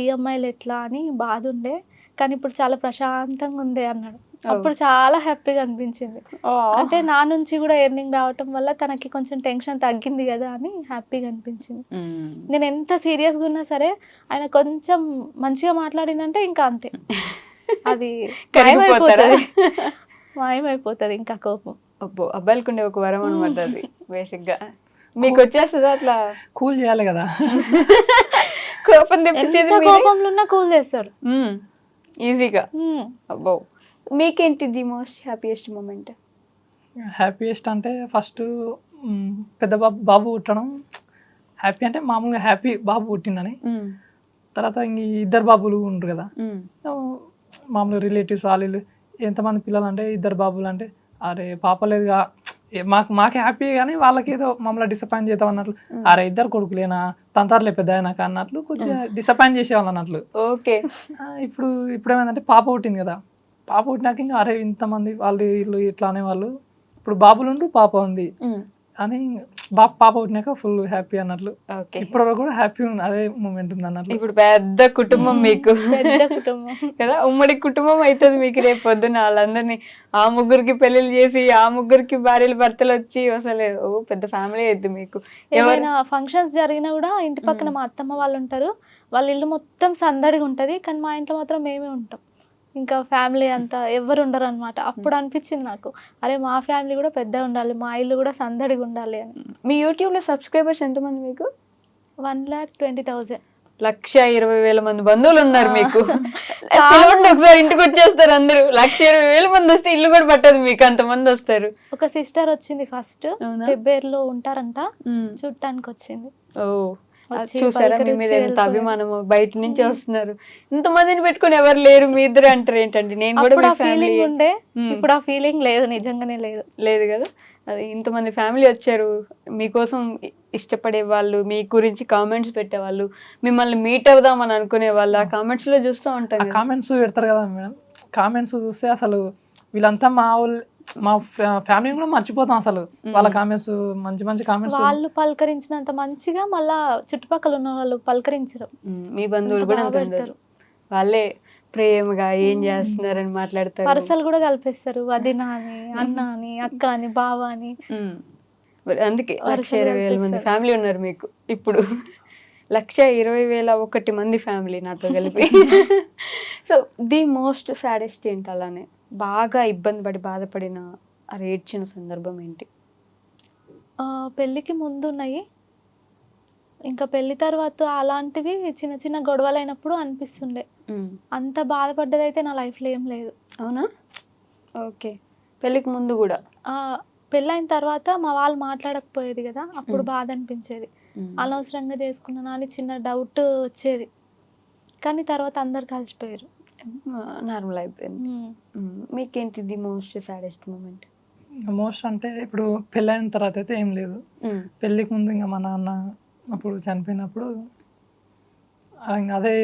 ఈఎంఐలు ఎట్లా అని బాధ ఉండే. కానీ ఇప్పుడు చాలా ప్రశాంతంగా ఉంది అన్నాడు. అప్పుడు చాలా హ్యాపీగా అనిపించింది. అంటే నా నుంచి కూడా ఎర్నింగ్ రావటం వల్ల తనకి కొంచెం టెన్షన్ తగ్గింది కదా అని హ్యాపీగా అనిపించింది. నేను ఎంత సీరియస్గా ఉన్నా సరే ఆయన కొంచెం మంచిగా మాట్లాడిందంటే ఇంకా అంతే, అది మాయమైపోతుంది ఇంకా కోపం. అబ్బో, అబ్బాయిలకు ఉండే ఒక వరం అనమాట అది బేసిక్గా. మీకు వచ్చేస్తుందా అట్లా? కూల్ చేయాలి కదా. కోపం తెప్పించేది కోపంలో ఉన్నా కూల్ చేస్తాడు ఈజీగా. అబ్బో, మీకేంటి the most happiest moment? Happiest అంటే ఫస్ట్ పెద్ద బాబు పుట్టడం హ్యాపీ. అంటే మామూలుగా హ్యాపీ బాబు పుట్టిందని. తర్వాత ఇంక 2 బాబులు ఉండరు కదా, మామూలు రిలేటివ్స్ వాళ్ళు ఎంతమంది పిల్లలు అంటే 2 బాబులు అంటే అరే పాప లేదుగా మాకు హ్యాపీ, కానీ వాళ్ళకి ఏదో మమ్మల్ని డిసప్పాయింట్ చేద్దాం అన్నట్లు. అరే 2 కొడుకులేనా తంతారులే పెద్ద నాకు అన్నట్లు కొంచెం డిసప్పాయింట్ చేసేవాళ్ళు అన్నట్లు. ఓకే. ఇప్పుడు ఏమైందంటే పాప పుట్టింది కదా, పాప పుట్టినాక ఇంకా అరే ఇంతమంది వాళ్ళు వీళ్ళు ఇట్లా అనేవాళ్ళు. ఇప్పుడు బాబులు పాప ఉంది అని పాప పుట్టినాక ఫుల్ హ్యాపీ అన్నట్లు. ఇప్పుడు కూడా హ్యాపీ ఉంది, అదే మూమెంట్ ఉంది అన్నట్లు. ఇప్పుడు పెద్ద కుటుంబం మీకు, పెద్ద కుటుంబం కదా, ఉమ్మడి కుటుంబం అవుతుంది మీకు రేపు పొద్దున. వాళ్ళందరినీ ఆ 3కి పెళ్లిళ్ళు చేసి ఆ 3కి భార్యలు భర్తలు వచ్చి అసలు పెద్ద ఫ్యామిలీ అవుతుంది మీకు. ఏమైనా ఫంక్షన్స్ జరిగినా కూడా ఇంటి పక్కన మా అత్తమ్మ వాళ్ళు ఉంటారు, వాళ్ళ ఇల్లు మొత్తం సందడిగా ఉంటది, కానీ మా ఇంట్లో మాత్రం మేమే ఉంటాం, ఇంకా ఫ్యామిలీ అంతా ఎవరు ఉండరు అనమాట. అప్పుడు అనిపించింది నాకు, అరే మా ఫ్యామిలీ కూడా పెద్ద ఉండాలి, మా ఇల్లు కూడా సందడిగా ఉండాలి అని. మీ యూట్యూబ్లో సబ్స్క్రైబర్స్ ఎంతమంది మీకు? 1,20,000. 1,20,000 మంది బంధువులు ఉన్నారు మీకు. ఒకసారి ఇంటికి వచ్చేస్తారు అందరూ. 1,20,000 మంది వస్తే ఇల్లు కూడా పట్టదు మీకు, అంతమంది వస్తారు. ఒక సిస్టర్ వచ్చింది ఫస్ట్, పెబ్బేరులో ఉంటారంట, చూడటానికి వచ్చింది. ఓ, చూసారా మీ మీద ఎంత అభిమానము, బయట నుంచి వస్తున్నారు. ఇంతమందిని పెట్టుకుని ఎవరు లేరు, మీ ఇద్దరు అంటారు ఏంటండి. నేను కూడా ఫీలింగ్ ఉండే, ఇప్పుడు ఆ ఫీలింగ్ లేదు, నిజంగానే లేదు కదా. అది ఇంతమంది ఫ్యామిలీ వచ్చారు మీకోసం, ఇష్టపడే వాళ్ళు, మీ గురించి కామెంట్స్ పెట్టేవాళ్ళు, మిమ్మల్ని మీట్ అవుదామని అనుకునే వాళ్ళు, ఆ కామెంట్స్ లో చూస్తూ ఉంటారు. కామెంట్స్ పెడతారు కదా మేడం, కామెంట్స్ చూస్తే అసలు వీళ్ళంతా మా ఫ్యామిలీ కూడా మర్చిపోతాం అసలు. వాళ్ళ కామెంట్స్ మంచి మంచి కామెంట్స్, వాళ్ళు పలకరించినంత మంచిగా మళ్ళా చుట్టుపక్కల ఉన్న వాళ్ళు పలకరించరు. మీ బంధువులు కూడా అంటారు, వాళ్ళే ప్రేమగా ఏం చేస్తున్నారని మాట్లాడతారు, వరుసలు కూడా కలిపేస్తారు, వదిన అని, అన్న అని, అక్క అని, బావ అని. అందుకే 1,20,000 మంది ఫ్యామిలీ ఉన్నారు మీకు ఇప్పుడు. 1,20,001 మంది ఫ్యామిలీ నాతో కలిపి. సో ది మోస్ట్ సాడెస్ట్ ఏంటి, అలానే బాగా ఇబ్బంది పడి బాధపడిన ఏడ్చిన సందర్భం ఏంటి? పెళ్ళికి ముందు ఉన్నాయి, ఇంకా పెళ్లి తర్వాత అలాంటివి చిన్న చిన్న గొడవలు అయినప్పుడు అనిపిస్తుండే. అంత బాధపడ్డది అయితే నా లైఫ్లో ఏం లేదు. అవునా? ఓకే. పెళ్ళికి ముందు కూడా? పెళ్ళైన తర్వాత మా వాళ్ళు మాట్లాడకపోయేది కదా, అప్పుడు బాధ అనిపించేది, అనవసరంగా చేసుకున్నాను అని చిన్న డౌట్ వచ్చేది. కానీ తర్వాత అందరు కలిసిపోయారు, నార్మల్ అయిపోయింది. మీకేంటి the most saddest moment? Most అంటే ఇప్పుడు పెళ్ళైన తర్వాత అయితే ఏం లేదు. పెళ్ళికి ముందు ఇంకా మా నాన్న అప్పుడు చనిపోయినప్పుడు ఇంకా అదే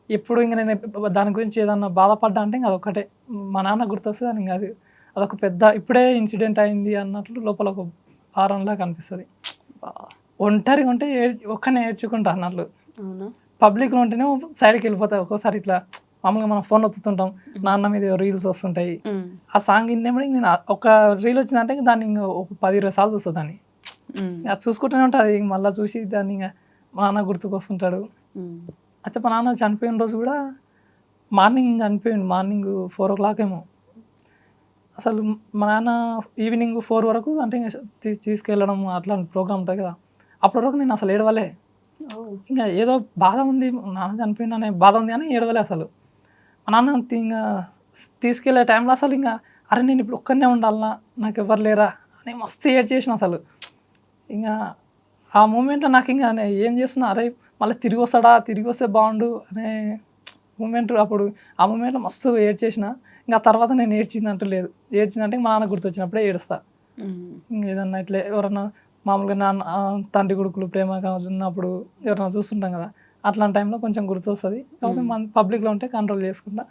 ఎప్పుడు ఇంకా నేను దాని గురించి ఏదన్నా బాధపడ్డా అంటే ఇంకా అదొక్కటే, మా నాన్న గుర్తొస్తుంది. అని ఇంకా అదొక పెద్ద ఇప్పుడే ఇన్సిడెంట్ అయింది అన్నట్లు లోపల ఒక భారంలా కనిపిస్తుంది. ఒంటరిగా ఉంటే ఒక్కనే ఏడ్చుకుంటా అన్నట్లు, పబ్లిక్లో ఉంటేనే సైడ్కి వెళ్ళిపోతాయి. ఒక్కోసారి ఇట్లా మామూలుగా మనం ఫోన్ వస్తుంటాం, నాన్న మీద రీల్స్ వస్తుంటాయి, ఆ సాంగ్ విన్నప్పుడు నేను ఒక రీల్ వచ్చిందంటే దాన్ని ఇంకా ఒక 10-20 సార్లు చూస్తుంది. దాన్ని అది చూసుకుంటూనే ఉంటుంది, మళ్ళీ చూసి దాన్ని ఇంకా మా నాన్న గుర్తుకు వస్తుంటాడు. అయితే మా నాన్న చనిపోయిన రోజు కూడా మార్నింగ్ చనిపోయింది, మార్నింగ్ 4 o'clock ఏమో. అసలు మా నాన్న ఈవినింగ్ 4 వరకు అంటే ఇంక తీసుకెళ్ళడం అట్లాంటి ప్రోగ్రామ్ ఉంటుంది కదా, అప్పటి వరకు నేను అసలు ఏడవలే. ఇంకా ఏదో బాధ ఉంది, నాన్న చనిపోయింది అనే బాధ ఉంది కానీ ఏడవలే అసలు. మా నాన్న ఇంకా తీసుకెళ్లే టైంలో అసలు ఇంకా అరే నేను ఇప్పుడు ఒక్కనే ఉండాలనా, నాకు ఎవరు లేరా అని మస్తు ఏడ్ చేసిన అసలు. ఇంకా ఆ మూమెంట్లో నాకు ఇంకా ఏం చేస్తున్నా, అరే మళ్ళీ తిరిగి వస్తాడా, తిరిగి వస్తే బాగుండు అనే మూమెంట్. అప్పుడు ఆ మూమెంట్లో మస్తు ఏడ్ చేసిన. ఇంకా తర్వాత నేను ఏడ్చిందంటూ లేదు, ఏడ్చిందంటే మా నాన్న గుర్తొచ్చినప్పుడే ఏడుస్తా. ఇంకా ఏదన్నా ఇట్లా ఎవరన్నా మామూలుగా నాన్న తండ్రి కొడుకులు ప్రేమగా ఉన్నప్పుడు ఎవరైనా చూస్తుంటాం కదా, అట్లాంటి టైంలో కొంచెం గుర్తు వస్తుంది. కాబట్టి మన పబ్లిక్లో ఉంటే కంట్రోల్ చేసుకుంటా.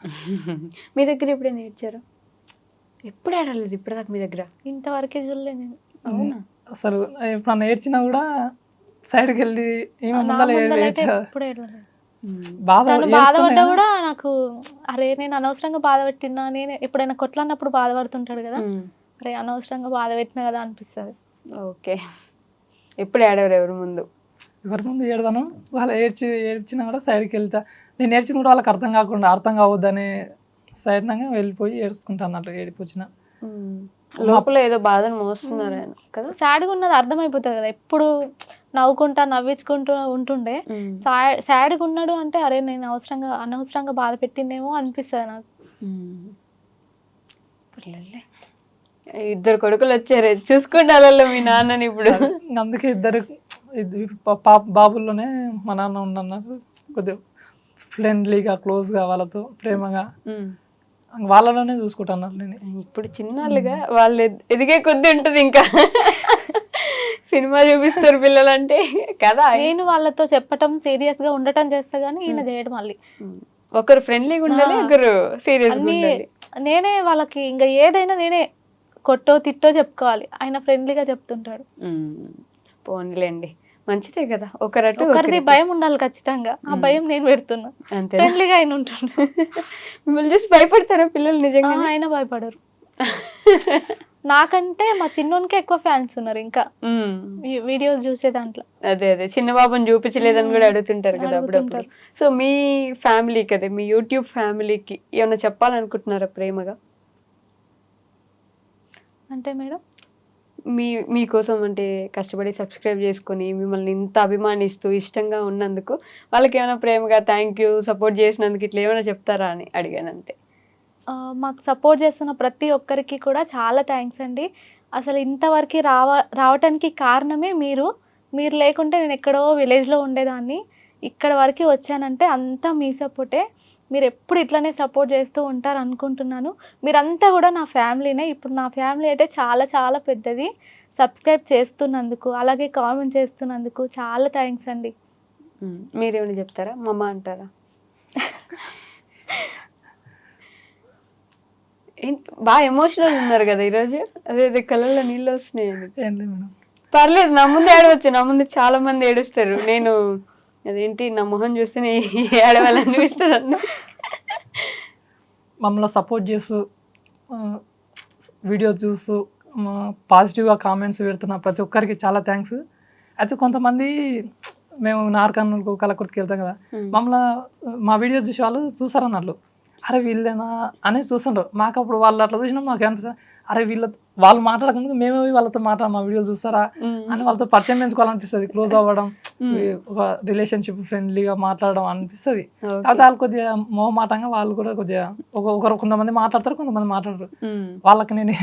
మీ దగ్గర ఎప్పుడైనా ఏడ్చారు? ఎప్పుడు ఆడలేదు ఇప్పటిదాకా మీ దగ్గర? ఇంతవరకే చూడలే నేను. అవునా? అసలు ఎప్పుడన్నా ఏడ్చినా కూడా సైడ్కి వెళ్ళి నా ముందర అయితే ఏడ్చా, ఎప్పుడు ఏడవలేదు. బాధ తను ఏడుస్తూనే బాధపడ్డా కూడా నాకు అరే నేను అనవసరంగా బాధ పెట్టినా, నేను ఎప్పుడైనా కొట్లాడినప్పుడు బాధపడుతుంటాడు కదా, అరే అనవసరంగా బాధ పెట్టినా కదా అనిపిస్తుంది. ఓకే. ఎప్పుడు ఏడవరు ఎవరి ముందు? ఎవరి ముందు ఏడవను, వాళ్ళు ఏడ్చినా కూడా సైడ్కి వెళ్తా. నేను ఏడ్చింది కూడా వాళ్ళకి అర్థం కాకుండా, అర్థం కావద్దనే సైడ్నంగా వెళ్ళిపోయి ఏడుచుకుంటా అన్నట్లు ఏడిపోచిన. లోపల ఏదో బాధను మోస్తున్నారు ఆయన కదా. సాడ్గా ఉన్నది అర్థమైపోతుంది కదా, ఎప్పుడు నవ్వుకుంటా నవ్వించుకుంటూ ఉంటుండే, సాడ్గా ఉన్నాడు అంటే అరే నేను అనవసరంగా బాధ పెట్టిందేమో అనిపిస్తుంది నాకు. ఇద్దరు కొడుకులు వచ్చారు, చూసుకుంటారో మీ నాన్నని ఇప్పుడు. అందుకే ఇద్దరు బాబుల్లోనే మా నాన్న ఉండన్నారు, కొద్దిగా ఫ్రెండ్లీగా క్లోజ్గా వాళ్ళతో ప్రేమగా వాళ్ళలోనే చూసుకుంటున్నారు. నేను ఇప్పుడు చిన్నాళ్ళుగా వాళ్ళు ఎదిగే కొద్ది ఉంటుంది ఇంకా సినిమా చూపిస్తారు పిల్లలంటే కదా. నేను వాళ్ళతో చెప్పటం సీరియస్ గా ఉండటం చేస్తా గానీ ఈయన చేయడం మళ్ళీ ఒకరు ఫ్రెండ్లీగా ఉండాలి, ఒకరు సీరియస్ ఉండాలి. నేనే వాళ్ళకి ఇంకా ఏదైనా నేనే కొట్టో తిట్టో చెప్పుకోవాలి, ఆయన ఫ్రెండ్లీగా చెప్తుంటాడు. పోనీలేండి, మంచిదే కదా. ఒకరిది భయం ఉండాలి ఖచ్చితంగా, ఆ భయం నేను పెడుతున్నా. ఫ్రెండ్లీగా ఆయన ఉంటుండు. మిమ్మల్ని చూసి భయపడతారా పిల్లలు? నిజంగా ఆయన భయపడరు. నాకంటే మా చిన్నోనికే ఎక్కువ ఫ్యాన్స్ ఉన్నారు ఇంకా వీడియోస్ చూసే దాంట్లో. అదే చిన్న బాబుని చూపించలేదని కూడా అడుగుతుంటారు కదా అప్పుడప్పుడు. సో మీ ఫ్యామిలీ కదా, మీ యూట్యూబ్ ఫ్యామిలీకి ఏమైనా చెప్పాలనుకుంటున్నారా ప్రేమగా? అంటే మేడం మీకోసం అంటే కష్టపడి సబ్స్క్రైబ్ చేసుకొని మిమ్మల్ని ఇంత అభిమానిస్తూ ఇష్టంగా ఉన్నందుకు వాళ్ళకి ఏమైనా ప్రేమగా థ్యాంక్ యూ, సపోర్ట్ చేసినందుకు ఇట్లా ఏమైనా చెప్తారా అని అడిగాను అంతే. మాకు సపోర్ట్ చేస్తున్న ప్రతి ఒక్కరికి కూడా చాలా థ్యాంక్స్ అండి. అసలు ఇంతవరకు రావటానికి కారణమే మీరు లేకుంటే నేను ఎక్కడో విలేజ్లో ఉండేదాన్ని. ఇక్కడ వరకు వచ్చానంటే అంతా మీ సపోర్టే. మీరు ఎప్పుడు ఇట్లనే సపోర్ట్ చేస్తూ ఉంటారు అనుకుంటున్నాను. మీరంతా కూడా నా ఫ్యామిలీనే. ఇప్పుడు నా ఫ్యామిలీ అయితే చాలా చాలా పెద్దది. సబ్స్క్రైబ్ చేస్తున్నందుకు, అలాగే కామెంట్ చేస్తున్నందుకు చాలా థ్యాంక్స్ అండి. మీరేమైనా చెప్తారా? మమ్మ అంటారా? బాగా ఎమోషనల్ ఉన్నారు కదా ఈరోజు, అదే కళ్ళల్లో నీళ్ళు వస్తున్నాయండి. పర్లేదు, నా ముందు ఏడవచ్చు, నా ముందు చాలా మంది ఏడుస్తారు. నేను అదేంటి నా మొహం చూస్తే ఏడవాలనిపిస్తుంది అన్న. మమ్మల్ని సపోర్ట్ చేస్తూ వీడియో చూస్తూ పాజిటివ్గా కామెంట్స్ పెడుతున్న ప్రతి ఒక్కరికి చాలా థ్యాంక్స్. అయితే కొంతమంది మేము నార్కర్నూలుకు కలకుర్తికి వెళ్తాం కదా, మమ్మల్ని మా వీడియో చూసి వాళ్ళు చూసారు అన్నట్లు, అరే వీళ్ళేనా అనేది చూస్తుంటారు. మాకు అప్పుడు వాళ్ళు అట్లా చూసినా మాకు అనిపిస్తుంది, అరే వాళ్ళు మాట్లాడకముందు మేమే వాళ్ళతో మా వీడియోలు చూస్తారా అని వాళ్ళతో పరిచయం పెంచుకోవాలనిపిస్తుంది, క్లోజ్ అవ్వడం, ఒక రిలేషన్షిప్ ఫ్రెండ్లీగా మాట్లాడడం అనిపిస్తుంది. కాకపోతే వాళ్ళు కొద్దిగా మొహమాటంగా వాళ్ళు కూడా కొద్దిగా కొంతమంది మాట్లాడతారు, కొంతమంది మాట్లాడరు. వాళ్ళకి నేను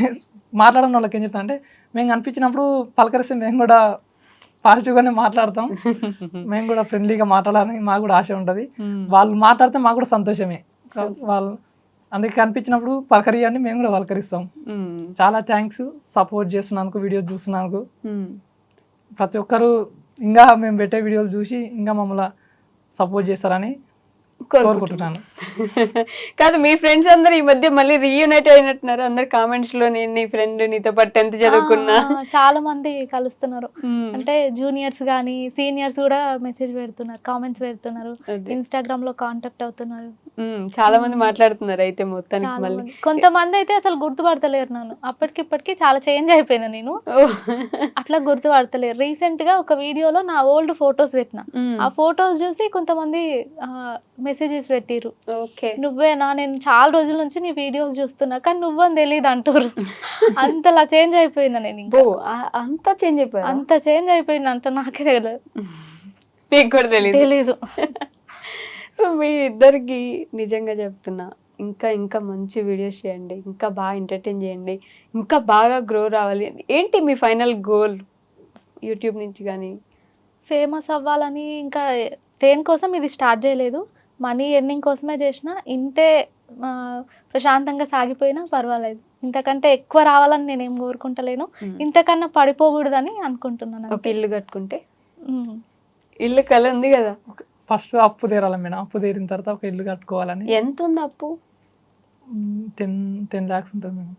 మాట్లాడడం వాళ్ళకి ఏం చెప్తాను అంటే, మేము కనిపించినప్పుడు పలకరిస్తే మేము కూడా పాజిటివ్గానే మాట్లాడతాం, మేము కూడా ఫ్రెండ్లీగా మాట్లాడాలని మాకు కూడా ఆశ ఉంటుంది. వాళ్ళు మాట్లాడితే మాకు కూడా సంతోషమే. వాళ్ళు అందుకే కనిపించినప్పుడు పలకరియండి, మేము కూడా పలకరిస్తాం. చాలా థ్యాంక్స్ సపోర్ట్ చేస్తున్నందుకు, వీడియోస్ చూస్తున్నందుకు. ప్రతి ఒక్కరు ఇంకా మేము పెట్టే వీడియోలు చూసి ఇంకా మమ్మల్ని సపోర్ట్ చేస్తారని కోరుకుంటున్నాను. కాదు, మీ ఫ్రెండ్స్ అందరు ఈ మధ్య మళ్ళీ రీయూనైట్ అయినట్టున్నారు. అందరు కామెంట్స్ లో నేను నీ ఫ్రెండ్, నీతో పాటు 10th చదువుకున్నా. చాలా మంది కలుస్తున్నారు. ఉమ్, అంటే జూనియర్స్ గానీ సీనియర్స్ కూడా మెసేజ్ పెడుతున్నారు, కామెంట్స్ పెడుతున్నారు, అదే. ఇన్స్టాగ్రామ్ లో కాంటాక్ట్ అవుతున్నారు. చాలా మంది మాట్లాడుతున్నారు అయితే మొత్తానికి చాలా మళ్ళీ. మంది. కొంతమంది అయితే అసలు గుర్తుపడతలేరు నన్ను. అప్పటికిప్పటికి చాలా చేంజ్ అయిపోయినా నేను. ఓ. అట్లా గుర్తుపడతలేరు. రీసెంట్ గా ఒక వీడియోలో నా ఓల్డ్ ఫొటోస్ పెట్టిన. ఉమ్, ఆ ఫొటోస్ చూసి కొంతమంది మెసేజెస్ పెట్టిర్రు, ఓకే. నువ్వేనా, నేను చాలా రోజుల నుంచి నీ వీడియోస్ చూస్తున్నా కానీ నువ్వని తెలియదు అంటారు. అంతలా చేంజ్ అయిపోయినా నేను. ఇంకా అంతా చేంజ్ అయిపోయారు. అంత చేంజ్ అయిపోయినా అంట నాకే తెలియదు. మీకు కూడా తెలియదు. తెలీదు. సో మీ ఇద్దరికి నిజంగా చెప్తున్నా, ఇంకా ఇంకా మంచి వీడియోస్ చేయండి, ఇంకా బాగా ఎంటర్టైన్ చేయండి, ఇంకా బాగా గ్రో రావాలి. ఏంటి మీ ఫైనల్ గోల్ యూట్యూబ్ నుంచి కానీ? ఫేమస్ అవ్వాలని, ఇంకా దేనికోసం ఇది స్టార్ట్ చేయలేదు, మనీ ఎర్నింగ్ కోసమే చేసిన. ఇంతే ప్రశాంతంగా సాగిపోయినా పర్వాలేదు. ఇంతకంటే ఎక్కువ రావాలని నేనేం కోరుకుంటలేను, ఇంతకన్నా పడిపోకూడదని అనుకుంటున్నాను. ఒక ఇల్లు కట్టుకుంటే, ఉమ్. ఇల్లు కల ఉంది కదా, ఫస్ట్ అప్పు తీరాలి మేడం. అప్పు తీరిన తర్వాత ఒక ఇల్లు కట్టుకోవాలని. ఎంత ఉంది అప్పు? 10 lakhs ఉంటుంది మేడం.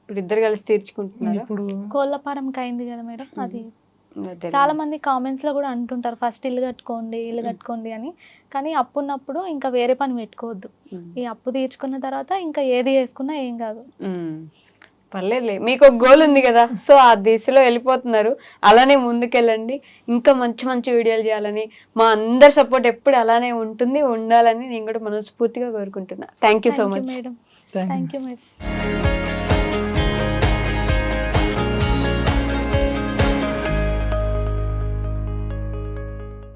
ఇప్పుడు ఇద్దరు కలిసి తీర్చుకుంటున్నారు. ఇప్పుడు కోళ్ళపారంకి అయింది కదా మేడం, అది చాలా మంది కామెంట్స్ లో కూడా అంటుంటారు ఫస్ట్ ఇల్లు కట్టుకోండి, ఇల్లు కట్టుకోండి అని. కానీ అప్పు ఉన్నప్పుడు ఇంకా వేరే పని పెట్టుకోవద్దు. ఈ అప్పు తీర్చుకున్న తర్వాత ఇంకా ఏది చేసుకున్నా ఏం కాదు. పర్లేదులే, మీకు ఒక గోల్ ఉంది కదా, సో ఆ దిశలో వెళ్ళిపోతున్నారు. అలానే ముందుకెళ్ళండి, ఇంకా మంచి మంచి వీడియోలు చేయాలని, మా అందరి సపోర్ట్ ఎప్పుడు అలానే ఉండాలని నేను కూడా మనస్ఫూర్తిగా కోరుకుంటున్నా. Thank you so much madam. Thank you. Thank you madam.